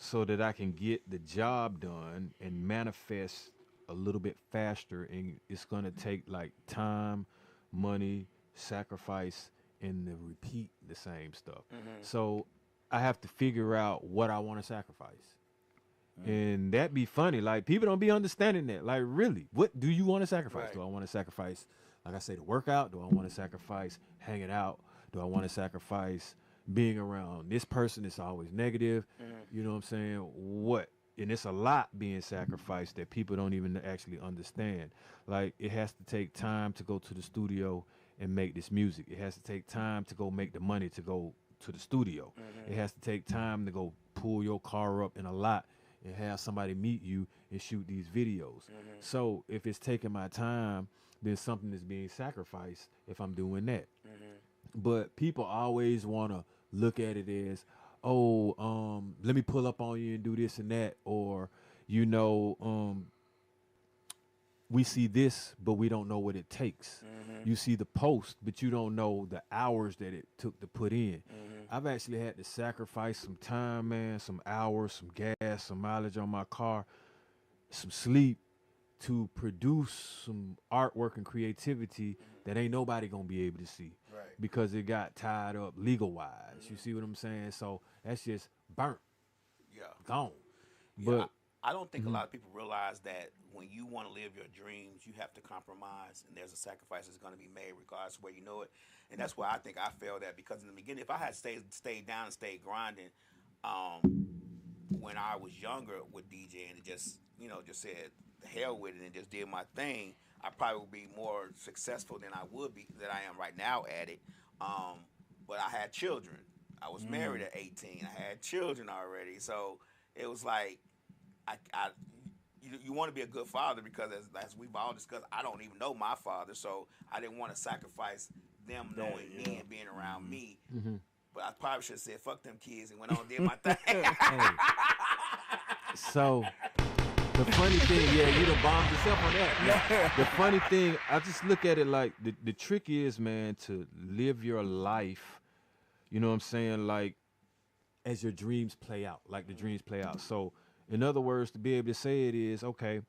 so that I can get the job done and manifest a little bit faster. And it's going to take like time, money, sacrifice, and to repeat the same stuff. So I have to figure out what I want to sacrifice. And that be funny. Like people don't be understanding that. Like really, what do you want to sacrifice? Right. Do I want to sacrifice, like I say, the workout? Do I want to sacrifice hanging out? Do I want to sacrifice being around this person that's always negative? You know what I'm saying? What? And it's a lot being sacrificed that people don't even actually understand. Like it has to take time to go to the studio and make this music. It has to take time to go make the money to go to the studio. It has to take time to go pull your car up in a lot and have somebody meet you and shoot these videos. So if it's taking my time, then something is being sacrificed if I'm doing that. But people always want to look at it as, let me pull up on you and do this and that, or we see this but we don't know what it takes. You see the post but you don't know the hours that it took to put in. I've actually had to sacrifice some time, man, some hours, some gas, some mileage on my car, some sleep, to produce some artwork and creativity that ain't nobody gonna be able to see. Because it got tied up legal wise. You see what I'm saying? So that's just burnt. Gone. But I don't think a lot of people realize that when you want to live your dreams, you have to compromise, and there's a sacrifice that's going to be made regardless of where you know it. And that's why I think I failed at, because in the beginning, if I had stayed down and stayed grinding when I was younger with DJing and just said the hell with it and just did my thing, I probably would be more successful than I am right now at it. But I had children. I was married at 18. I had children already. So it was like, you want to be a good father, because as we've all discussed, I don't even know my father. So I didn't want to sacrifice them knowing me and being around me. But I probably should have said, fuck them kids, and went on and did my thing. So the funny thing, you done bombed yourself on that. The funny thing, I just look at it like the trick is, man, to live your life, you know what I'm saying, like as your dreams play out, like the dreams play out. So in other words, to be able to say it is, okay,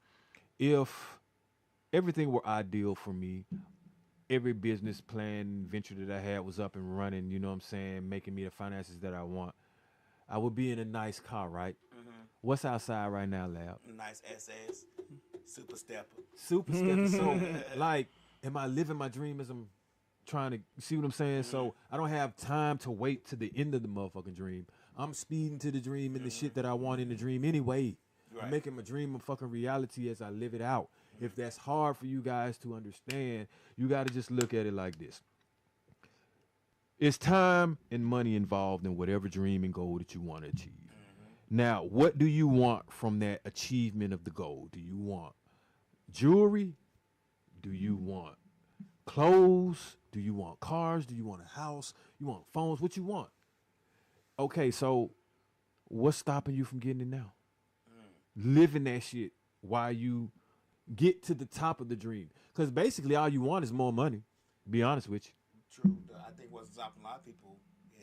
if everything were ideal for me, every business plan, venture that I had was up and running, you know what I'm saying, making me the finances that I want, I would be in a nice car, right? What's outside right now, Lab? Nice SS, super stepper. Super stepper. So, like, am I living my dream as I'm trying to, see what I'm saying? So I don't have time to wait to the end of the motherfucking dream. I'm speeding to the dream and the shit that I want in the dream anyway. I'm making my dream a fucking reality as I live it out. If that's hard for you guys to understand, you got to just look at it like this. It's time and money involved in whatever dream and goal that you want to achieve. Now, what do you want from that achievement of the goal? Do you want jewelry? Do you want clothes? Do you want cars? Do you want a house? You want phones? What you want? Okay, so what's stopping you from getting it now? Living that shit while you get to the top of the dream. Because basically all you want is more money, to be honest with you. True. I think what's stopping a lot of people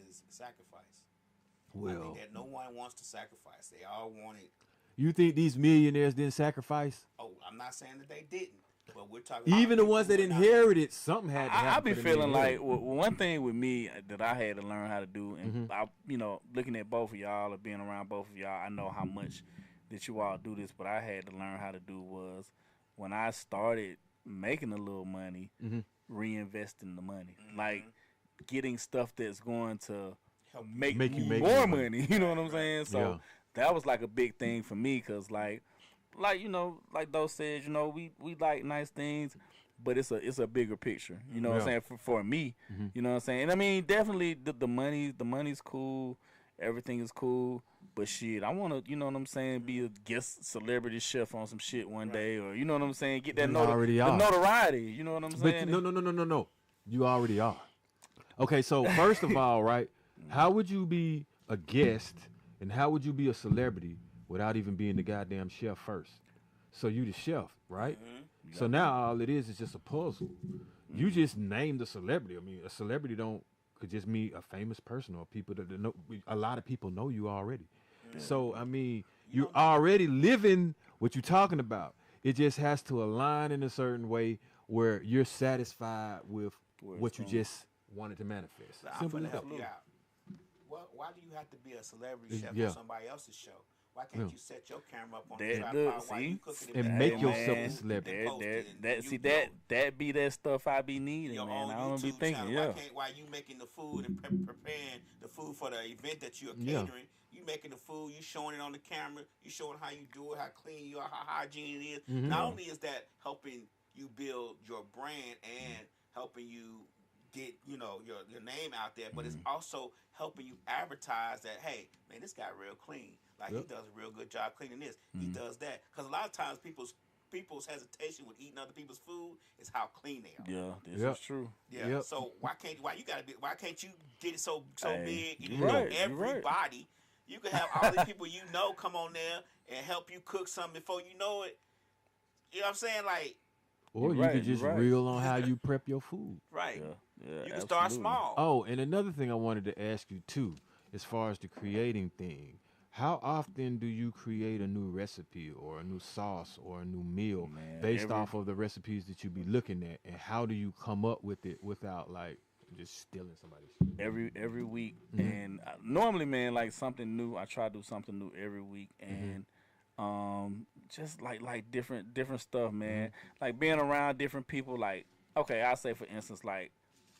is sacrifice. Well, I think that no one wants to sacrifice. They all want it. You think these millionaires didn't sacrifice? Oh, I'm not saying that they didn't. But we're talking Even the about ones that people who are not- inherited, something had to happen. I be for them to feeling like inherit. one thing with me that I had to learn how to do, and I, looking at both of y'all or being around both of y'all, I know how much that you all do this. But I had to learn how to do was when I started making a little money, reinvesting the money, like getting stuff that's going to make you me make more more money. You know what I'm saying? So Yeah. that was like a big thing for me, cause like like Doe said, we like nice things, but it's a bigger picture. You know what I'm Yeah. saying? For me, you know what I'm saying? And I mean, definitely the money's cool, everything is cool. But shit, I want to, you know what I'm saying, be a guest celebrity chef on some shit one day, or you know what I'm saying, get that You already the are. notoriety. You know what I'm But saying? no. You already are. Okay, so first of all, right, how would you be a guest and how would you be a celebrity without even being the goddamn chef first? So you the chef, right? So now all it is just a puzzle. You just named the celebrity. I mean, a celebrity could just mean a famous person or people that know. A lot of people know you already. So I mean, you're already living what you're talking about. It just has to align in a certain way where you're satisfied with what you just wanted to manifest. So I'm Simple gonna as help that. you out. Why do you have to be a celebrity chef Yeah. on somebody else's show? Why can't you set your camera up on That- the look, tripod while see? you cooking it And back make home yourself a and celebrity. post it and That you see build that be that stuff I be needing, your man. own I don't be YouTube thinking, channel. yeah. Why you making the food and preparing the food for the event that you're Yeah. catering? You making the food, you showing it on the camera, you showing how you do it, how clean you are, how hygiene it is. Not only is that helping you build your brand and helping you get your name out there, but it's also helping you advertise that, hey man, this guy real clean, like he does a real good job cleaning this, he does that, because a lot of times people's hesitation with eating other people's food is how clean they are. Yeah, this Yep. is true. Yeah. Yep. So why can't you get it so Hey, big? you You know, right, you right. everybody. You can have all these people come on there and help you cook something before you know it. You know what I'm saying? Like, Or you right, could just you're right. reel on how you prep your food. right. Yeah, You can start absolutely. small. Oh, and another thing I wanted to ask you too, as far as the creating thing, how often do you create a new recipe or a new sauce or a new meal Man, based off of the recipes that you be looking at, and how do you come up with it without like just stealing somebody's shit? every week, and normally, man, like something new. I try to do something new every week, and just like different stuff, man. Like being around different people. Like, okay, I say for instance, like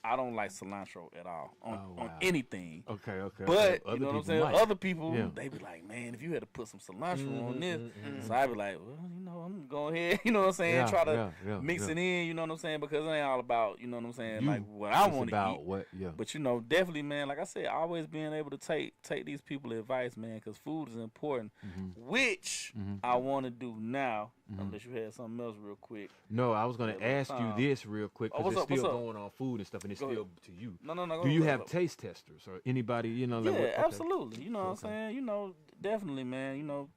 I don't like cilantro at all on wow. anything. Okay. But Other you know what I'm people saying? might. Other people, Yeah. they be like, man, if you had to put some cilantro on this, so I be like, well, I'm going ahead, you know what I'm saying? Yeah, Try to yeah, mix yeah. it in, you know what I'm saying? Because it ain't all about, you know what I'm saying, You. like what I It's want to about eat. what, yeah. But definitely, man, like I said, always being able to take these people advice, man, because food is important, which I want to do now. Unless you had something else real quick. No, I was gonna Yeah, ask you time. this real quick Oh, because what's it's up, still what's up? going on food and stuff, and it's Go still ahead. to you. No. Do you go have ahead. taste testers or anybody? You know, like Yeah, what- okay. absolutely. You know what I'm Okay. saying? Definitely, man.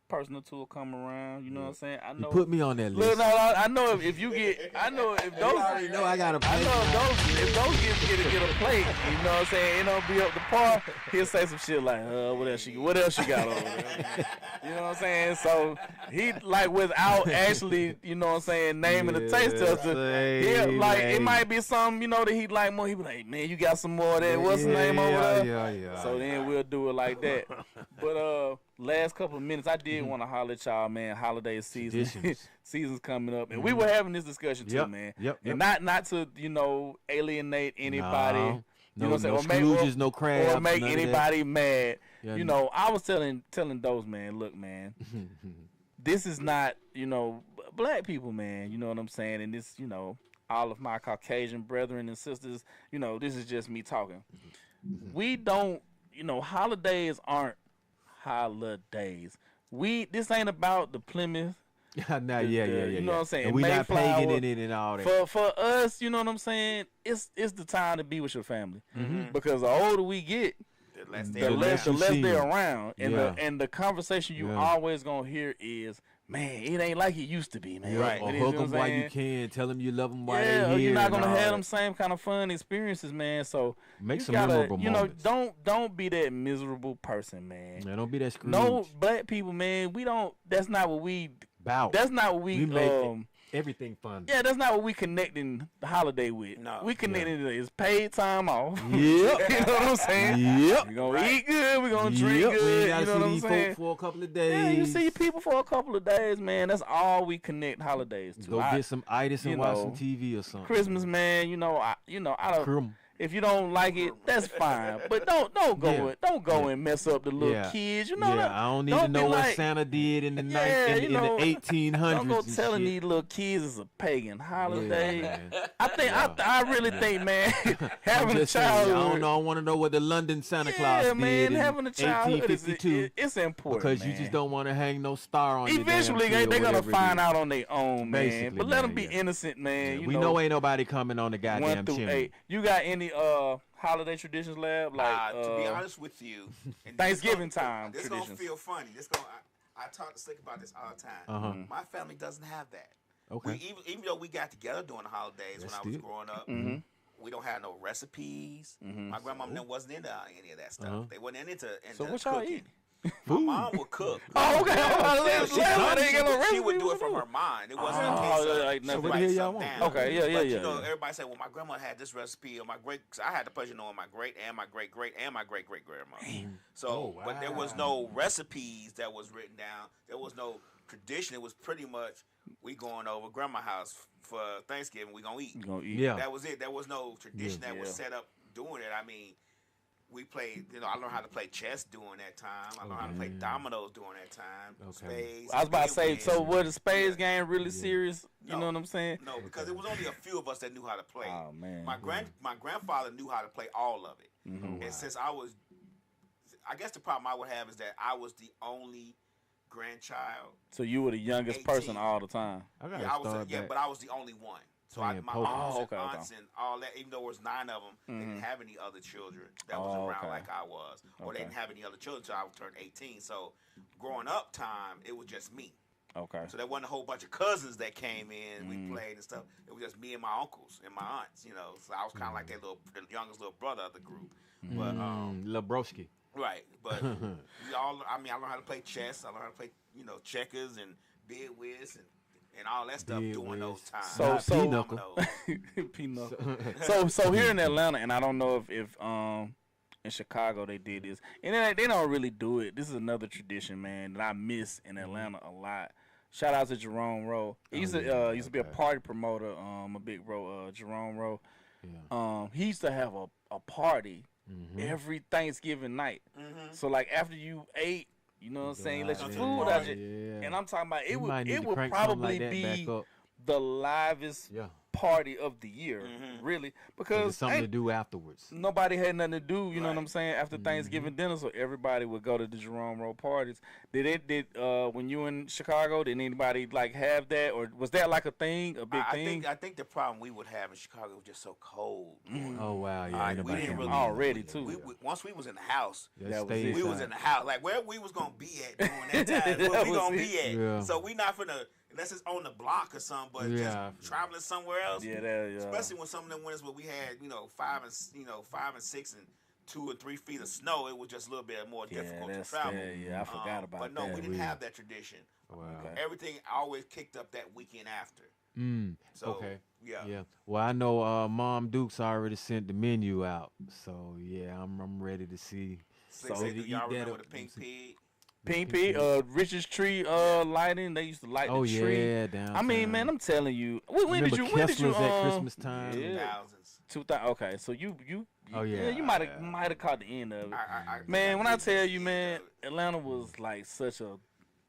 Personal tool come around. You know what I'm saying? I You know. put me on that Look, list. no, I know if you get, I know if those, You already know I got a I plate. know if those get a plate, you know what I'm saying? It don't be up to par. He'll say some shit like, what else you got over there? You know what I'm saying? So he like without actually, you know what I'm saying, naming the taste tester. Yeah, like it might be something, that he like more. He be like, man, you got some more of that? What's the name over there? Yeah. So then we'll do it like that. But last couple of minutes, I did want to holler at y'all, man. Holiday season, Traditions. season's coming up, and we were having this discussion too, Yep, man. yep. And not to alienate anybody. No, you know what I'm saying? no Scrooges, no crabs, or make none of that. anybody mad. Yeah. I was telling those, man, look, man, this is not, black people, man. You know what I'm saying? And this, all of my Caucasian brethren and sisters, this is just me talking. We don't, holidays aren't holidays. This ain't about the Plymouth. yeah. You know what I'm saying? And we not Mayflower. pagan in it and all that. For us, you know what I'm saying? It's the time to be with your family, because the older we get, The less the they less you see they're them. around, and Yeah. the conversation you Yeah. always gonna hear is, man, it ain't like it used to be, man. Right. Or You know hook what them I'm while you saying? can. Tell them you love them while Yeah, they or here. you're not and gonna all have that. them same kind of fun experiences, man. So Make you some gotta, memorable moments. don't be that miserable person, man. Man, don't be that Scrooge. No, black people, man, we don't. That's not what we. Bow. That's not what we. We make it. everything fun. Yeah, that's not what we connecting the holiday with. No. We connecting it is paid time off. Yep. You know what I'm saying? Yep. We're going to eat good. We're going to drink Yep. We good. ain't gotta You know see what I'm these saying? folk for a couple of days. Yeah, you see people for a couple of days, man. That's all we connect holidays to. Go get some itis and you watch know, some TV or something. Christmas, man. I don't. Crum. If you don't like it, that's fine. But don't go and mess up the little kids. You know I don't need to know what Santa did in the in the 1800s. Don't go and telling shit. these little kids it's a pagan holiday. Yeah, man. I think I really think, man, having I'm a just saying, childhood. I don't know. I want to know what the London Santa Claus Yeah, did man, in having a childhood is 1852. it's important Because you man. just don't want to hang no star on your damn Eventually, tree or they're gonna whatever it find is. out on their own, man. Basically, But let them man, be yeah. innocent, man. Yeah, You we know ain't nobody coming on the goddamn 1 through chimney. 8. You got any holiday traditions, Lab? Like to be honest with you, and Thanksgiving this gonna- time This traditions. gonna feel funny. I talk to Slick about this all the time. Uh-huh. My family doesn't have that. Okay. Even though we got together during the holidays That's when I was good. growing up, Mm-hmm. we don't have no recipes. My grandmama wasn't into any of that stuff. Uh-huh. They wasn't into So what y'all cooking. eat? My mom would cook. Oh, okay. She would do it from her mind. It wasn't a case of like she nothing. What the write hell y'all something want? down. Okay, yeah, But, yeah. you know, everybody say, well, my grandma had this recipe, or my great, cause I had the pleasure of knowing my great and my great great and my great great grandmother. So, but there was no recipes that was written down. There was no tradition. It was pretty much we going over grandma's house for Thanksgiving. We gonna eat. You gonna eat? Yeah. That was it. There was no tradition that was set up doing it. I mean, we played. You know, I learned how to play chess during that time. I learned how to play dominoes during that time. Okay. Spades. I was about to say, bid so wins. was the spades game really serious? You No. know what I'm saying? No, because it was only a few of us that knew how to play. Oh man. My grandfather knew how to play all of it, and since I guess the problem I would have is that I was the only grandchild. So you were the youngest 18. person all the time. I gotta Yeah, I was. start back. But I was the only one. So playing my poker. uncles and okay. aunts and all that, even though there was 9 of them, they didn't have any other children that was Oh, around okay. like I was, or they Okay. didn't have any other children until I turned 18. So growing up time, it was just me. Okay. So there wasn't a whole bunch of cousins that came in. We played and stuff. It was just me and my uncles and my aunts. You know, so I was kind of like the youngest little brother of the group. But Lil Broski. right, but we all. I mean, I learned how to play chess. I learned how to play, checkers and bid whist and all that stuff Bid during those whist. times. So- Pinochle. Pinochle. So here in Atlanta, and I don't know if in Chicago they did this, and they don't really do it. This is another tradition, man, that I miss in Atlanta a lot. Shout out to Jerome Rowe. He used to be a party promoter, a big bro, Jerome Rowe. Yeah. He used to have a party every Thanksgiving night. So like after you ate, you know what I'm saying, you let your out, food yeah. out your, Yeah. and I'm talking about You might need it to would crank something probably like that be back up. the livest Yeah. party of the year, really, There's because something to ain't- do afterwards. nobody had nothing to do, you know what Right. I'm saying, after Thanksgiving dinner, so everybody would go to the Jerome Rowe parties. Did when you in Chicago, did anybody like have that, or was that like a thing, a big thing? I think the problem we would have in Chicago was just so cold. Oh wow, yeah. Alright, ain't we nobody didn't can really do Already, that. too. Once we was in the house, Just That was stay it. we was inside. in the house. Like where we was gonna be at during that time, where That we was gonna it. be at. Yeah. So we not finna unless it's on the block or something, but Yeah. just traveling somewhere else. Yeah, that, Especially when some of them winters where we had 5 and 6 and 2 or 3 feet of snow, it was just a little bit more difficult to that's travel. I forgot about But no, that. we didn't have that tradition. Wow. Everything always kicked up that weekend after. Mm. So Okay. yeah. Yeah. Well, I know Mom Dukes already sent the menu out, so yeah, I'm ready to see. So So do to eat y'all that remember up- the Pink Pig? Pink Pig, Richard's Tree lighting. They used to light Oh the tree. yeah, down. I mean, man, I'm telling you. When did you? When did you? Kessler's at Christmas time? Yeah. Thousands. 2000. Okay, so you. Oh, yeah. You might have caught the end of it. I Man, when I did tell see you, it, man, Atlanta was like such a.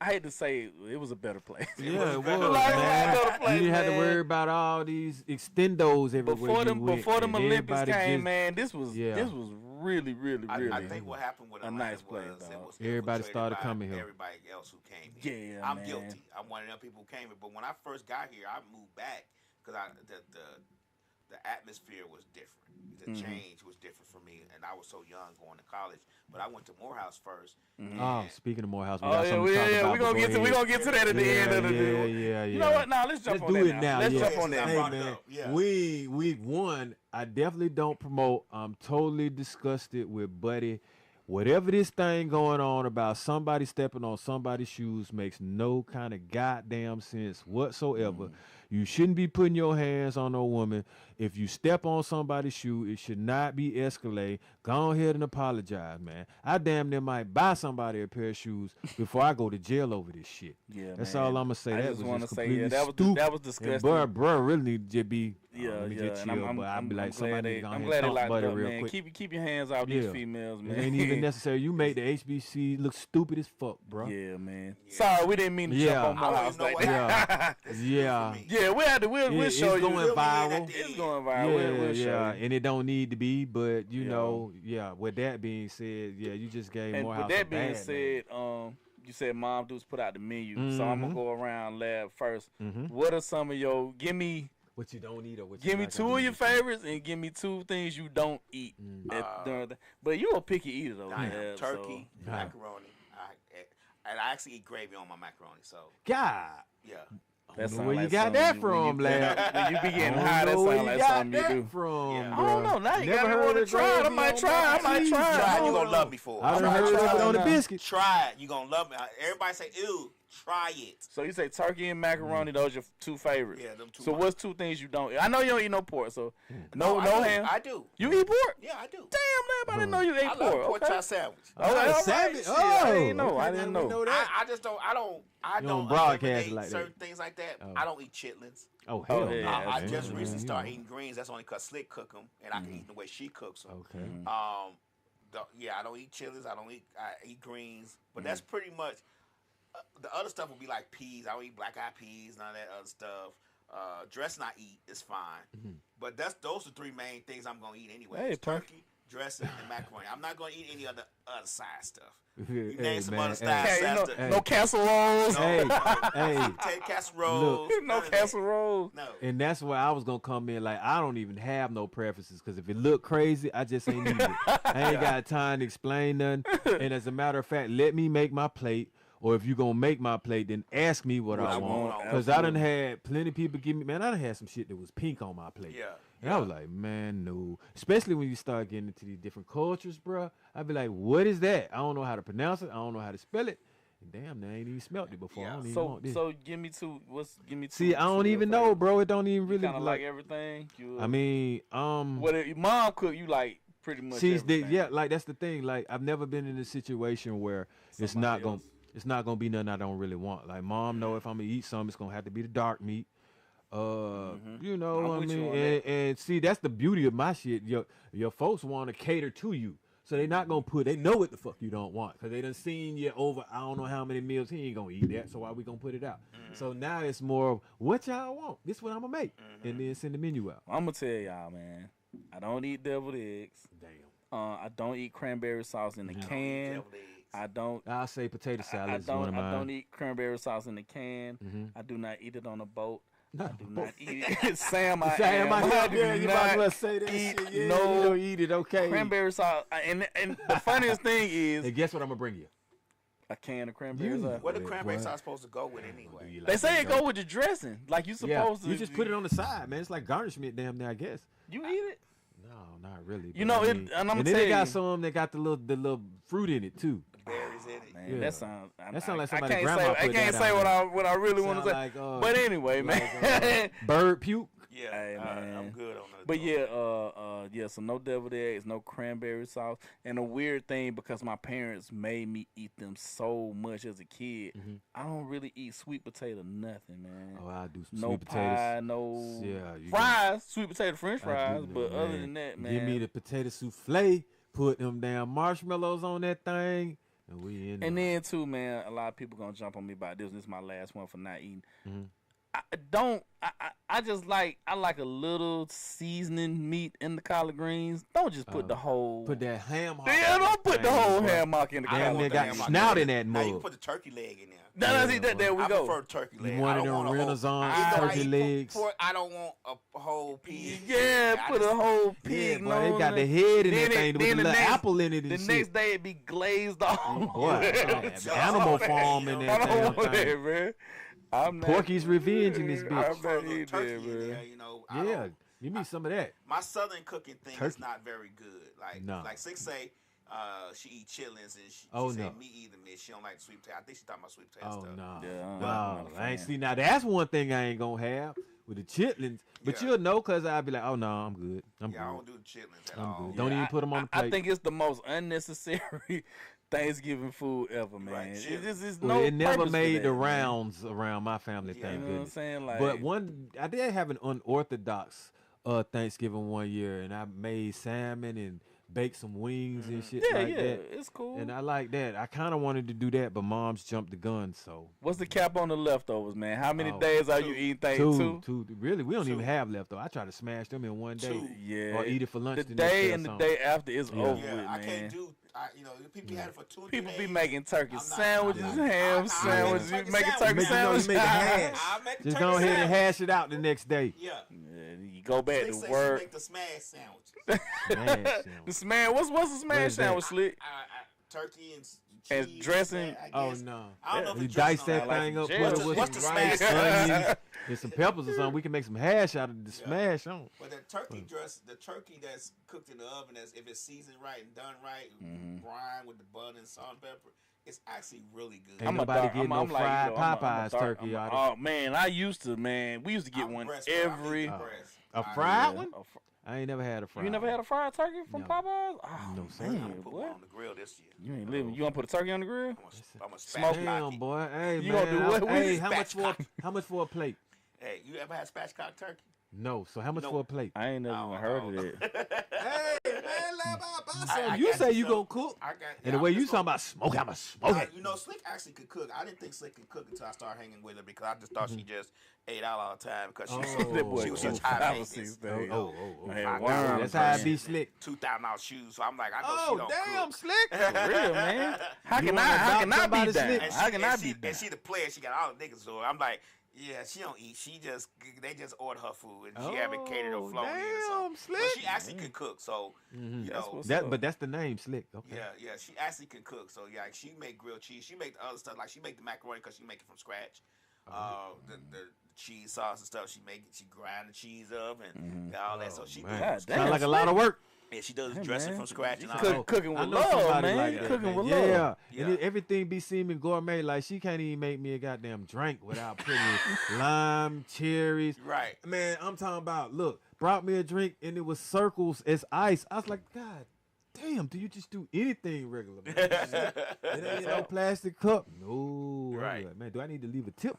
I hate to say it was a better place. Yeah, it was, better. Like, man. better place, You didn't have to man. worry about all these extendos everywhere Before them and Olympics everybody came, just- man, this was Yeah. really, really, really. I think what happened with a Atlanta nice place, was dog. it was Everybody infiltrated started by coming here. Everybody else who came here. Yeah, I'm man. guilty. I'm one of them people who came here. But when I first got here, I moved back because the atmosphere was different. The Mm-hmm. change was different for me, and I was so young going to college. But I went to Morehouse first. Oh, and speaking of Morehouse, we Oh got yeah, something to talk about. we gonna get to before we gonna get to that at the end of the deal. Yeah. You know what? Now let's jump Let's on do that it now. Let's yeah. jump on that. Hey, brought it man, up, yeah. week one, I definitely don't promote. I'm totally disgusted with Buddy. Whatever this thing going on about somebody stepping on somebody's shoes makes no kind of goddamn sense whatsoever. You shouldn't be putting your hands on no woman. If you step on somebody's shoe, it should not be escalate. Go ahead and apologize, man. I damn near might buy somebody a pair of shoes before I go to jail over this shit. Yeah, That's man. all I'm gonna say. I That just was wanna just say, completely that stupid. was disgusting. Bro, really need to just be. Yeah, let me yeah. just And chill. But I'd be like, somebody go I'm ahead glad and they talk locked about it it up, real man. quick. Keep your hands off these females, man. It ain't even necessary. You made the HBC look stupid as fuck, bro. Yeah, man. Sorry, we didn't mean to jump on my I don't house even know like what that. happened. Yeah. This is new for me. Yeah, we'll It's show you. going viral. It's going viral. We'll show Yeah, you. and it don't need to be, but you Yeah. know, yeah. With that being said, yeah, you just gave And more with house that a being bad said, you said Mom Deuce put out the menu, so I'm gonna go around lab first. Mhm. What are some of your? Give me what you don't eat or what you Give me not two gonna of your eat. favorites and give me two things you don't eat. But you a picky eater though. I am yeah, turkey, so- macaroni. And I actually eat gravy on my macaroni. So God, yeah. That where sound you like got something that when from, you, lad? when you be getting I high, that don't know where sound like got something you that do. from, Yeah. I don't know. Now you Never got me heard want to of try it. I gravy might on try. I might cheese. try. Try I it, you don't gonna know. love me for it. I done Try heard it of it on the now. biscuit. Try it, you gonna love me. Everybody say, ew, try it. So you say turkey and macaroni, those your two favorites. Yeah, them two. So what's two things you don't eat? I know you don't eat no pork, so no I do. ham. I do. You eat pork? Yeah, I do. Damn, I didn't know you ate I love pork. pork Okay. chop sandwich. All right, all right. Savage. Shit, I didn't know. okay, I now didn't we know. that. I just don't. I You don't don't broadcast eliminate like that. certain things like that. Oh. I don't eat chitlins. Oh hell, yeah, no, I man. just recently You started know. eating greens. That's only 'cause Slick cook them, and I can eat the way she cooks them. Okay. Yeah, I don't eat chilies. I eat greens, but that's pretty much. The other stuff would be like peas. I don't eat black eyed peas, none of that other stuff. Dressing I eat is fine, but those are three main things I'm gonna eat anyway. Hey, It's turkey, dressing, and macaroni. I'm not gonna eat any other side stuff. You Hey, name some man, other hey. side Hey, stuff. no casseroles. Hey, hey, Potato casseroles. No none of that. casseroles. No. and that's where I was gonna come in. Like, I don't even have no preferences because if it look crazy, I just ain't eat it. I ain't got time to explain nothing. And as a matter of fact, let me make my plate. Or if you gonna make my plate, then ask me what I want. Because I done had plenty of people give me, man, I done had some shit that was pink on my plate. Yeah. And I was like, man, no. Especially when you start getting into these different cultures, bro. I'd be like, what is that? I don't know how to pronounce it. I don't know how to spell it. And damn, they ain't even smelt it before. I don't even want this. So give me two. Give me two. See, I don't even know, bro. It don't even really Kind of like everything. I mean, what if your mom cook? You like pretty much. see, everything. yeah, like that's the thing. Like I've never been in a situation where it's not Somebody gonna be nothing I don't really want. Like mom know if I'm gonna eat something, it's gonna have to be the dark meat. You know I'm what I with you mean? on that. And see, that's the beauty of my shit. Your folks want to cater to you. So they not gonna they know what the fuck you don't want. Cause they done seen you over I don't know how many meals. He ain't gonna eat that. So why we gonna put it out? So now it's more of what y'all want. This what I'm gonna make. And then send the menu out. I'm gonna tell y'all, man. I don't eat deviled eggs. Damn. I don't eat cranberry sauce in the can. Deviled eggs. I don't. I'll say potato salad I is one of don't. I mine. don't eat cranberry sauce in the can. I do not eat it on a boat. I do not eat it. Sam, I Sam, am. I do yeah, you might as well not say that eat shit. Yeah, no you don't eat it, okay. cranberry sauce. And the funniest thing is And guess what I'm gonna bring you? a can of cranberry sauce. What the cranberry What? sauce supposed to go with anyway? They say it go with the dressing. Like you Yeah, supposed to. you just put it on the side, man. It's like garnishment, damn near, I guess. You eat it. No, not really. You but know, I it- mean- and I'ma then they tell got you- some that got the little fruit in it too. Berries in it. Man, Yeah. that sounds. That sound like I somebody can't grandma say. I put can't that say out what I really want to say. Sound like, But anyway, man. Bird puke. Yeah, Hey, man. I'm good on that. But yeah, so no deviled eggs, no cranberry sauce, and a weird thing because my parents made me eat them so much as a kid. I don't really eat sweet potato nothing, man. Oh, I do some No sweet potatoes. pie, no Yeah, you fries, sweet potato French I fries. do, But other man. than that, man, Give me the potato souffle. Put them damn marshmallows on that thing, and we in. And there. then too, man, a lot of people gonna jump on me about this. This is my last one for not eating. Mhm. I just like a little seasoning meat in the collard greens. Don't just put the whole. put that ham hock. Yeah, on that don't put the thing, whole bro. ham hock in the I don't Damn, collard they want the got ham hock snout in in that Now you can mug. put the turkey leg in there. No, see, there we I go. prefer turkey leg. One I of don't them want a whole- Renaissance I don't turkey eat legs. pork, I don't want a whole pig. Yeah, I put a just- whole Yeah, pig. boy, they got the head in Then that it- thing with then the the little next- apple in it and The shit. next day it be glazed off. Boy, Animal Farm in I that don't damn want that, thing. man. I'm not. Porky's Revenge in this I'm bitch. not Put a little eating turkey that, in there, man. you know. Yeah, give me some of that. My southern cooking thing is Turkey. not very good. Like No. like Six say she eat chitlins and she Oh, say no. me either. Man, she don't like sweet potato. I think she talking about sweet potato Oh stuff. no, Yeah, I'm no, not a I ain't fan. see. Now that's one thing I ain't gonna have with the chitlins. But Yeah. you'll know because I'll be like, oh no, I'm good. I'm Yeah, I good. don't do the chitlins at I'm all. good. Don't even put 'em on the I plate. think it's the most unnecessary Thanksgiving food ever, man. Right, It's chili. just it's Well, no it never purpose for made that, the man. rounds around my family. Yeah. Thank You know what I'm goodness. saying? Like, But I did have an unorthodox Thanksgiving one year, and I made salmon and baked some wings and shit yeah, like yeah, that. it's cool. And I like that. I kind of wanted to do that, but mom's jumped the gun. So What's the cap on the leftovers, man? How many Oh, days are two. you eating things? two. Really, we don't even Two. have leftovers. I try to smash them in one day, Two. Yeah. or eat it for lunch. The the next day or and the something. day after is Yeah. over Yeah, with, I man. can't do. People had it for 2 or 3 People be days. making turkey I'm not- sandwiches, I'm not- ham I'm sandwiches. making You make a turkey turkey Make you know you sandwich. make a hash. I make a Just turkey go ahead and sandwich. hash it out the next day. Yeah. Yeah, you go back They to say she work. make the smash sandwiches. Smash The smash. What's the What smash is that? sandwich, Slick? Turkey and cheese And dressing? I Oh guess. no! I don't know if You it's dice dressing that on like thing some up, jam. put it What's with the some rice, smash? onions, and some peppers or something. We can make some hash out of the smash on. But the turkey the turkey that's cooked in the oven, if it's seasoned right and done right, brine with the bun and salt and pepper, it's actually really good. Ain't nobody getting no fried Popeyes turkey out of Oh man, I used to, man. We used to get I'm one breast, bro. I every. eat breast. a I fried eat one. A fr- I ain't never had a fried. You never had a fried turkey from No. Popeyes? Oh, No, sir. I'm man, gonna put boy. one on the grill this year. You ain't living. You want to put a turkey on the grill? I'm a Smoke Damn, boy. Hey, You man. gonna do what with Hey, it? how much for a plate? Hey, you ever had spatchcock turkey? No. So how much No. for a plate? I ain't never I even don't heard know. of that. Hey, man, let buy I some. You got say you you some. gonna cook, I got. and the way you talking about smoke, I'ma smoke it. You know, Slick actually could cook. I didn't think Slick could cook until I started hanging with her because I just thought she just ate out all the time because she Oh. That boy she was cute. such high 5 or maintenance. 6 days. Oh. I had I got worms, it. That's how I man. be slick. $2,000 shoes. So I'm like, I know she Oh, don't damn, cook. slick. For real, man. How You can wanna I? How adopt can I be somebody down? slick? How can I be down? And she the player. She got all the niggas. So I'm like, yeah, she don't eat. They just order her food and she haven't catered or flown in or damn, something. Slick. But she actually can cook. So you That's know, what's That, up. but that's the name, slick. Okay. yeah, she actually can cook. So yeah, she make grilled cheese. She make the other stuff like she make the macaroni because she make it from scratch. The cheese sauce and stuff. She grind the cheese up and all that. So she Man, God does, damn, sound like a lot of work. yeah, she does Hey, dressing man. from scratch and all Cook- that. cooking with I know love, somebody man. like that, Cooking man. with yeah. love. Yeah. And everything be seeming gourmet. Like she can't even make me a goddamn drink without putting lime, cherries. Right. Man, I'm talking about. Look, brought me a drink and it was circles as ice. I was like, God damn, do you just do anything regular? Man? It ain't in no plastic cup. No. I'm Right. like, man, do I need to leave a tip?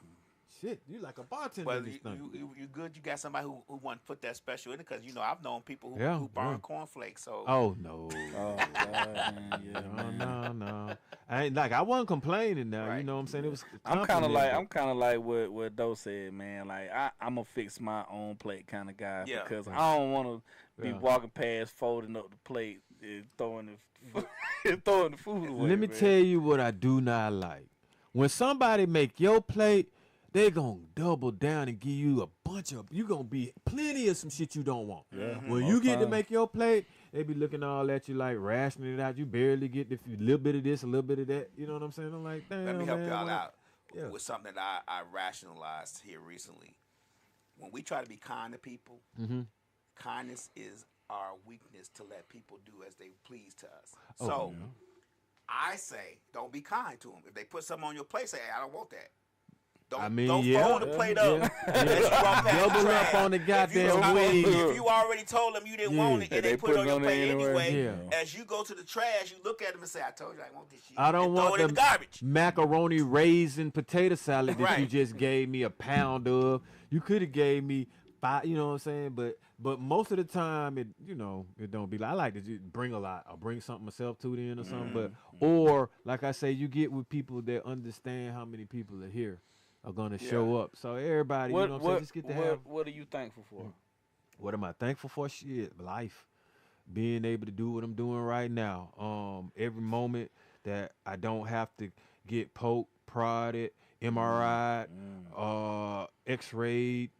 Shit, you like a bartender. Well, in this thing. you good. You got somebody who want to put that special in it because I've known people who, Yeah, who burn yeah. cornflakes. So Oh no. Oh, God, man, yeah, man. No. I ain't like I wasn't complaining now. You Right. know what I'm saying? It was. I'm kind of compliment, like what Doe said, man. Like I'm a fix my own plate kind of guy Yeah. because I don't want to be Yeah. walking past, folding up the plate, and throwing the food away. Let me man. tell you what I do not like. When somebody make your plate, they gonna double down and give you a bunch of. You gonna be plenty of some shit you don't want. Yeah. When Most you get to times. make your plate, they be looking all at you like rationing it out. You barely get a little bit of this, a little bit of that. You know what I'm saying? I'm like, damn, let me help man, y'all like- out Yeah. with something that I rationalized here recently. When we try to be kind to people, kindness is our weakness to let people do as they please to us. Oh, So I say, don't be kind to them. If they put something on your plate, say, hey, I don't want that. Don't fold the plate up. Unless you walk past the Double up trash. on the If goddamn wings. if you already told them you didn't want it, Yeah, and they they put it on your plate there anyway, anyway. Yeah. as you go to the trash, you look at them and say, I told you I want this shit. I don't and throw want it in the garbage. macaroni raisin potato salad that you Right. just gave me a pound of. You could have gave me 5, you know what I'm saying? But most of the time it don't be like I like to just bring a lot. I'll bring something myself to it in or something. But or like I say, you get with people that understand how many people are here are gonna show up. So everybody, you know what I'm saying, just get to have what are you thankful for? what am I thankful for? Shit, life. Being able to do what I'm doing right now. Every moment that I don't have to get poked, prodded, MRI'd, X-rayed,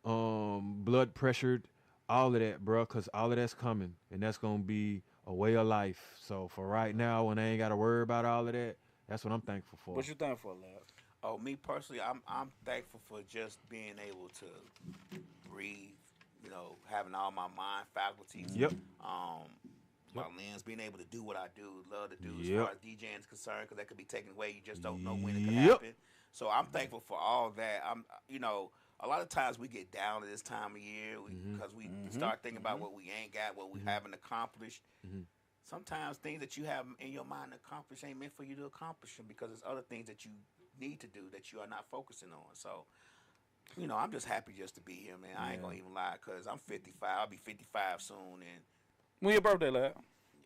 blood pressured, all of that, bro, because all of that's coming, and that's going to be a way of life. So for right now, when I ain't got to worry about all of that, that's what I'm thankful for. What you thankful for, lad? Oh, me personally, I'm thankful for just being able to breathe, having all my mind faculties. Yep. my lens, being able to do what I do, love to do as Yep. far as DJing is concerned, because that could be taken away. You just don't know when it could Yep. happen. So I'm thankful for all that. A lot of times we get down at this time of year because we start thinking about what we ain't got, what we haven't accomplished. Sometimes things that you have in your mind to accomplish ain't meant for you to accomplish them because there's other things that you need to do that you are not focusing on. So, I'm just happy just to be here, man. I ain't gonna even lie, because I'm 55. I'll be 55 soon When your birthday, lad?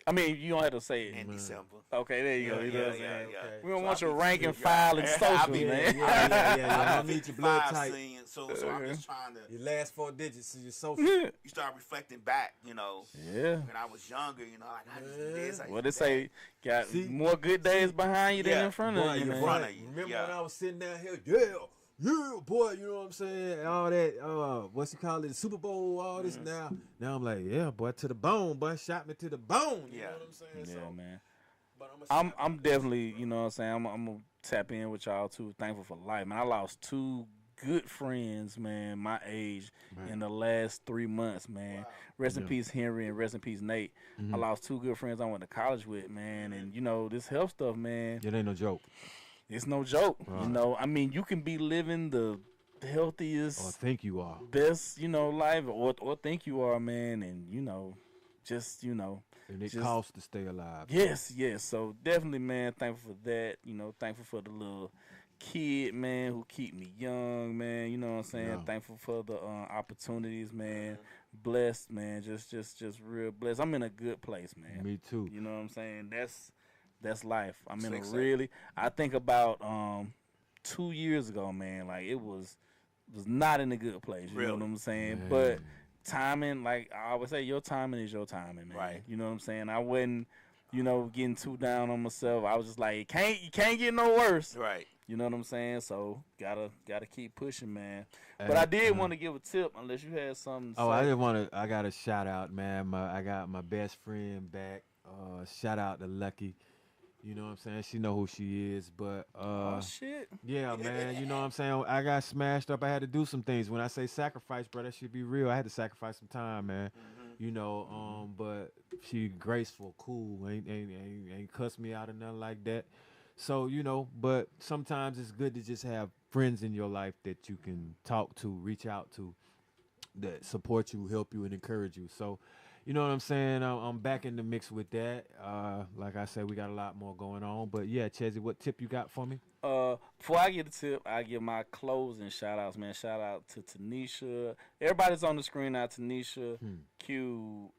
I mean, you don't have to say it. in December. Okay, there you go. You know what I'm Yeah. saying? Okay. We don't So want I'll your be- rank and yeah, file and I'll social, be- man. I I'm need your blood 55 type. soon, so I'm just trying to. Your last 4 digits is your social. Yeah. You start reflecting back, Yeah. when I was younger, like I just did this. I What used they to do say, got See? more good days behind you than Yeah. in front Boy, of you, you're man. front right. of you. Remember Yeah. when I was sitting down here? Yeah, boy, you know what I'm saying? All that, what's it called? The Super Bowl, all this now. Now I'm like, yeah, boy, to the bone, boy, shot me to the bone. You Yeah. know what I'm saying? Yeah, So, man. but I'm definitely, you know what I'm saying, I'm gonna tap in with y'all too. Thankful for life, man. I lost 2 good friends, man, my age in the last 3 months, man. Rest in peace, Henry, and rest in peace, Nate. I lost 2 good friends I went to college with, man, and this health stuff, man, it ain't no joke. it's no joke. Right. I mean, you can be living the healthiest, Or think you are. best, life, or think you are, man, and just And it just- costs to stay alive. Yes. So definitely, man, thankful for that. Thankful for the little kid, man, who keep me young, man. You know what I'm saying? Yeah. Thankful for the opportunities, man. Blessed, man. Just real blessed. I'm in a good place, man. Me too. You know what I'm saying? That's life. I'm in a Six, really. I think about 2 years ago, man. Like it was not in a good place. You know Really? what I'm saying? Man. But timing, like I always say, your timing is your timing, man. Right. You know what I'm saying? I wasn't, getting too down on myself. I was just like, you can't get no worse. Right. You know what I'm saying? So gotta keep pushing, man. But I did want to give a tip, unless you had something. To Oh, say. I got a shout out, man. I got my best friend back. Shout out to Lucky. You know what I'm saying? She know who she is, but Oh shit. yeah, man. You know what I'm saying? I got smashed up. I had to do some things. When I say sacrifice, bro, that should be real. I had to sacrifice some time, man. But she graceful, cool, ain't cuss me out or nothing like that. So, but sometimes it's good to just have friends in your life that you can talk to, reach out to, that support you, help you, and encourage you. So, you know what I'm saying? I'm back in the mix with that. Like I said, we got a lot more going on. But yeah, Chezzy, what tip you got for me? Before I get the tip, I give my closing shout outs, man. Shout out to Tanisha. Everybody's on the screen now. Tanisha, Q,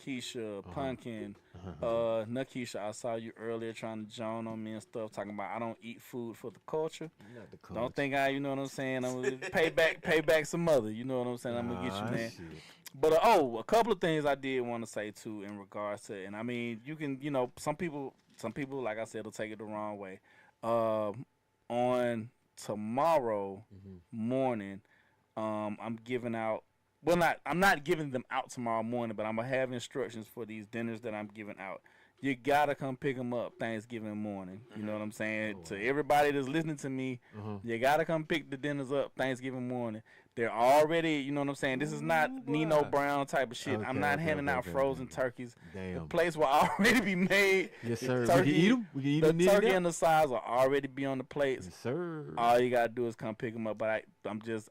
Keisha, Pumpkin, Nakisha. I saw you earlier trying to join on me and stuff, talking about I don't eat food for the culture. Not the Don't think you know what I'm saying. I'm gonna pay back some mother. You know what I'm saying. I'm gonna get you, man. Shit. But a couple of things I did want to say too in regards to, and I mean, you can, some people, like I said, will take it the wrong way. On tomorrow morning, I'm giving out. Well, I'm not giving them out tomorrow morning, but I'm gonna have instructions for these dinners that I'm giving out. You gotta come pick them up Thanksgiving morning. You know what I'm saying? To everybody that's listening to me, you gotta come pick the dinners up Thanksgiving morning. They're already, you know what I'm saying? This is not Nino Brown type of shit. I'm not handing out frozen turkeys. Damn. The place will already be made. Yes, The sir. We turkey- can eat them. We can eat The them. turkey and the sides will already be on the plates. Yes, sir. All you gotta do is come pick them up. But I'm just,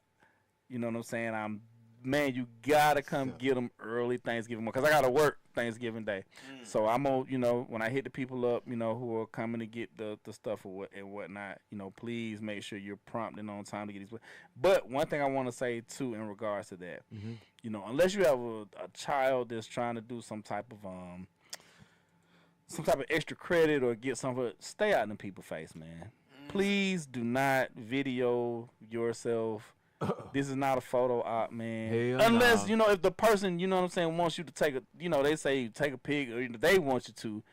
you know what I'm saying? Man, you gotta come get them early Thanksgiving morning, because I gotta work Thanksgiving Day. So I'm gonna, when I hit the people up, who are coming to get the stuff and whatnot, please make sure you're prompt and on time to get these. But one thing I want to say too in regards to that, unless you have a child that's trying to do some type of extra credit or get something, stay out in people's face, man. Please do not video yourself. This is not a photo op, man. Hell Unless, nah. if the person, wants you to take they say take a pic, or they want you to,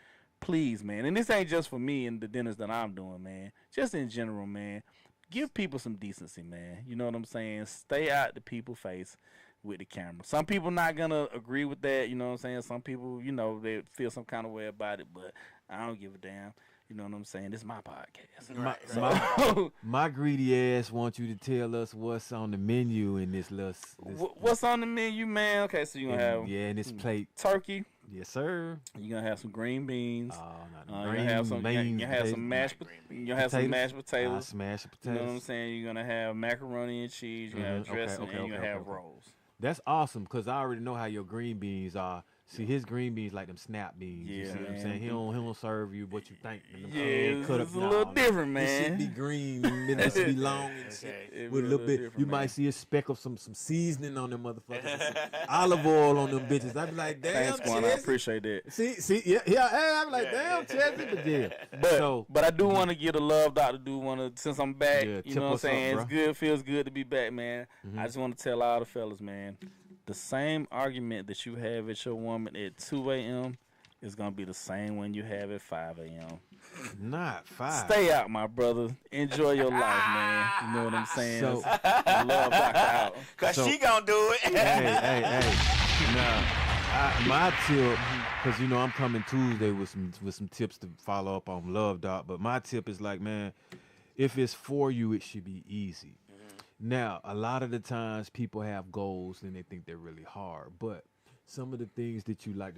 please, man. And this ain't just for me and the dinners that I'm doing, man. Just in general, man. Give people some decency, man. You know what I'm saying? Stay out the people's face with the camera. Some people not gonna agree with that, you know what I'm saying? Some people, they feel some kind of way about it, but I don't give a damn. You know what I'm saying? This is my podcast. My greedy ass wants you to tell us what's on the menu in this What's on the menu, man? Okay, so you gonna have in this plate. turkey, Yes, sir. You're gonna have some green beans. Oh, You're not gonna have some. You're gonna have some mashed. You're gonna have some mashed I potatoes. smash the You know what I'm potatoes. saying? You're gonna have macaroni and cheese. You're gonna have dressing, and you're gonna have rolls. That's awesome because I already know how your green beans are. See, his green beans like them snap beans. You see what I'm saying? He don't serve you what you think. It's a little different, man. It should be green. It should be long and shit. With a little bit. You might see a speck of some seasoning on them motherfuckers. Olive oil on them bitches. I'd be like, damn, Thanks, Quan. I appreciate that. See, yeah. I'm like, damn, Chesney, but yeah. But I do want to give a love, Doctor. Since I'm back, you know what I'm saying? Up, it's good, feels good to be back, man. I just want to tell all the fellas, man. The same argument that you have with your woman at 2 a.m. is going to be the same one you have at 5 a.m. Not 5. Stay out, my brother. Enjoy your life, man. You know what I'm saying? Love Dr. out. Because she going to do it. Hey. Nah, my tip, because, you know, I'm coming Tuesday with some tips to follow up on Love Doc, but my tip is like, man, if it's for you, it should be easy. Now, a lot of the times people have goals and they think they're really hard, but some of the things that you like,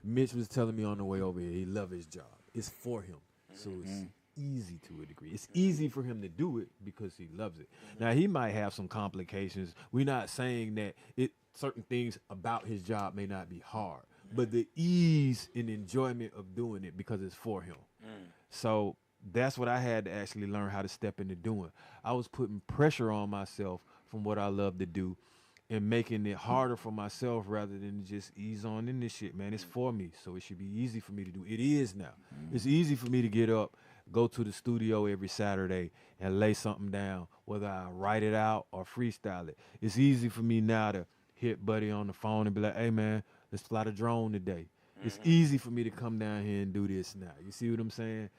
Mitch was telling me on the way over here, he loves his job. It's for him. So it's easy to a degree. It's easy for him to do it because he loves it. Now, he might have some complications. We're not saying that certain things about his job may not be hard, but the ease and enjoyment of doing it because it's for him. So that's what I had to actually learn how to step into doing. I was putting pressure on myself from what I love to do and making it harder for myself rather than just ease on in this shit, man. It's for me, so it should be easy for me to do. It is now. It's easy for me to get up, go to the studio every Saturday and lay something down, whether I write it out or freestyle it. It's easy for me now to hit Buddy on the phone and be like, hey, man, let's fly the drone today. It's easy for me to come down here and do this now. You see what I'm saying?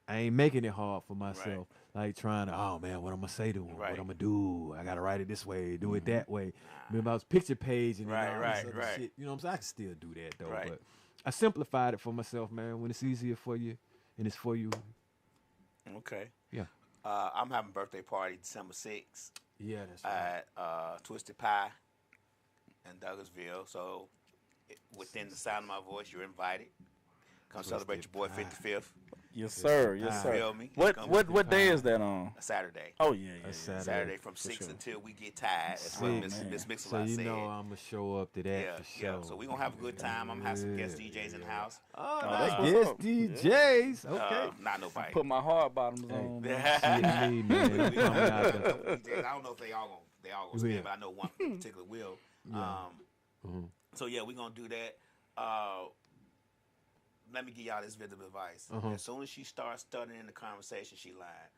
I ain't making it hard for myself, like trying to, oh, man, what I'm going to say to him, what I'm going to do. I got to write it this way, do it that way. Remember, I was picture page and all this other shit. You know what I'm saying? I can still do that, though. But I simplified it for myself, man, when it's easier for you and it's for you. Okay. Yeah. I'm having a birthday party December 6th. Yeah, that's right. At Twisted Pie in Douglasville. So within the sound of my voice, you're invited. Come celebrate your boy 55th. Yes, sir. Yes, sir. Feel me? What day is that on? A Saturday. Oh, yeah. Saturday from 6 until we get tired. That's what Miss Mix-a-Lot said. So you know I'm going to show up to that for sure. So we're going to have a good time. I'm going to have some guest DJs in the house. Oh, that's guest DJs. Okay. Not nobody. Put my hard bottoms on. Shit, me, man. Coming out there. DJs, I don't know if they all going to spin, but I know one in particular will. So, yeah, we're going to do that. Let me give y'all this bit of advice. As soon as she starts stuttering in the conversation, she lied.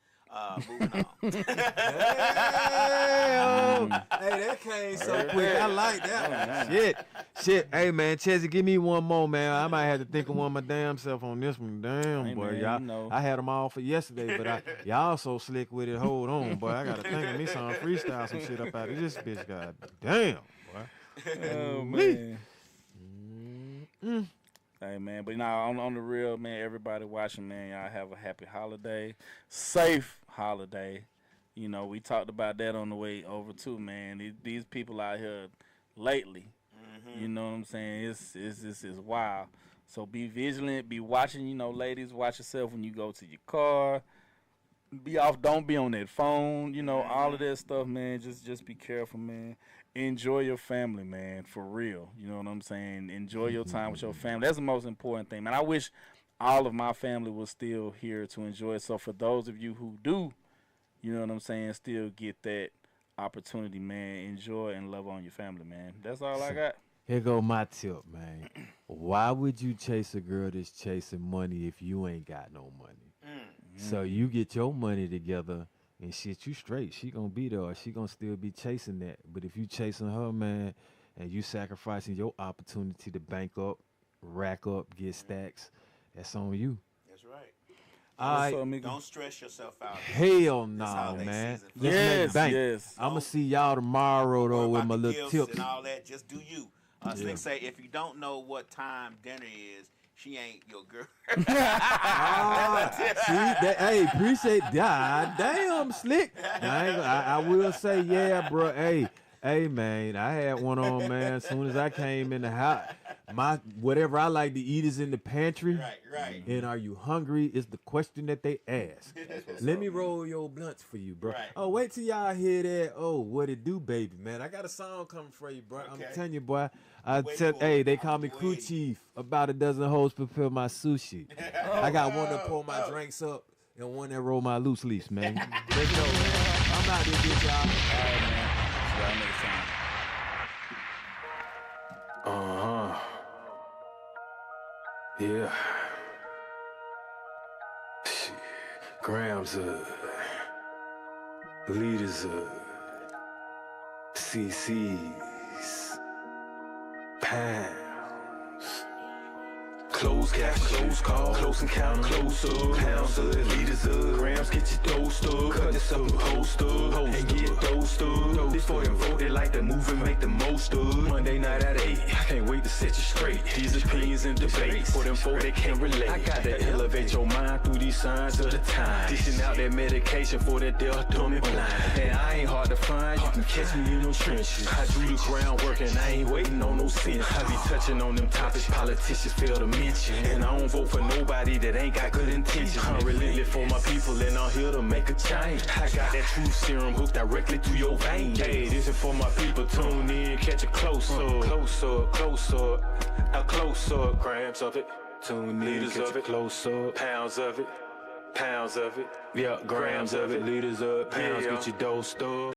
Moving on. Hey, that came so quick. I like that one. Shit. Hey, man, Chezzy, give me one more, man. I might have to think of one my damn self on this one. Damn, hey, boy. Man, y'all, you know. I had them all for yesterday, but y'all so slick with it. Hold on, boy. I got to think of me some freestyle some shit up out of this bitch. God damn, boy. Oh, man. Hey, man, but on the real, man, everybody watching, man, y'all have a happy holiday, safe holiday. You know, we talked about that on the way over too, man. These people out here lately, you know what I'm saying? It's wild. So be vigilant, be watching, you know, ladies, watch yourself when you go to your car. Be off, don't be on that phone, you know, all of that stuff, man. Just be careful, man. Enjoy your family, man, for real. You know what I'm saying? Enjoy your time with your family. That's the most important thing, man. I wish all of my family was still here to enjoy it. So for those of you who do, you know what I'm saying, still get that opportunity, man, enjoy and love on your family, man. That's all I got. Here go my tip, man. Why would you chase a girl that's chasing money if you ain't got no money? So you get your money together and shit, you straight. She gonna be there, or she gonna still be chasing that. But if you chasing her, man, and you sacrificing your opportunity to bank up, rack up, get stacks, that's on you. That's right. All right. Don't stress yourself out. Hell no, man. Let's make bank. I'm gonna see y'all tomorrow though with my little tips and all that. Just do you. Slick say if you don't know what time dinner is, she ain't your girl. See that? Hey, appreciate that. Damn, Slick. I will say, yeah, bro. Hey, man, I had one on, man. As soon as I came in the house, Whatever I like to eat is in the pantry. Right. And are you hungry is the question that they ask. Let me roll your blunts for you, bro. Right. Oh, wait till y'all hear that. Oh, what it do, baby, man. I got a song coming for you, bro. Okay. I'm telling you, boy. Waiting for Hey, it. they call me I'm crew waiting. chief. About a dozen hoes prepare my sushi. I got one to pour my drinks up and one that roll my loose leaves, man. Let's go, man. I'm out there, bitch, y'all. All right, man. So y'all make time. Yeah. Shit. Grams leaders CC's, pounds. Close cash, close call, close encounter, close up, pounds of liters of grams, get your dose up, cut this up and post up, and get dosed up. This for them voted like the movie, make the most of. Monday night at 8, I can't wait to set you straight. These opinions and debates, for them folk they can't relate. I got to elevate your mind through these signs of the time. Dishing out that medication for that deaf, dumb and blind. And I ain't hard to find, you can catch me in them trenches. I do the groundwork and I ain't waiting on no sense. I be touching on them topics politicians fail to mention. And I don't vote for nobody that ain't got good intentions. I'm relentless for my people and I'm here to make a change. I got that truth serum hooked directly to your veins. Hey, this is for my people, tune in, catch a close up. Close up, close up, a close up, grams of it. Tune in, catch a close up, pounds of it. Yeah, grams of it, liters up, pounds, get your dose up.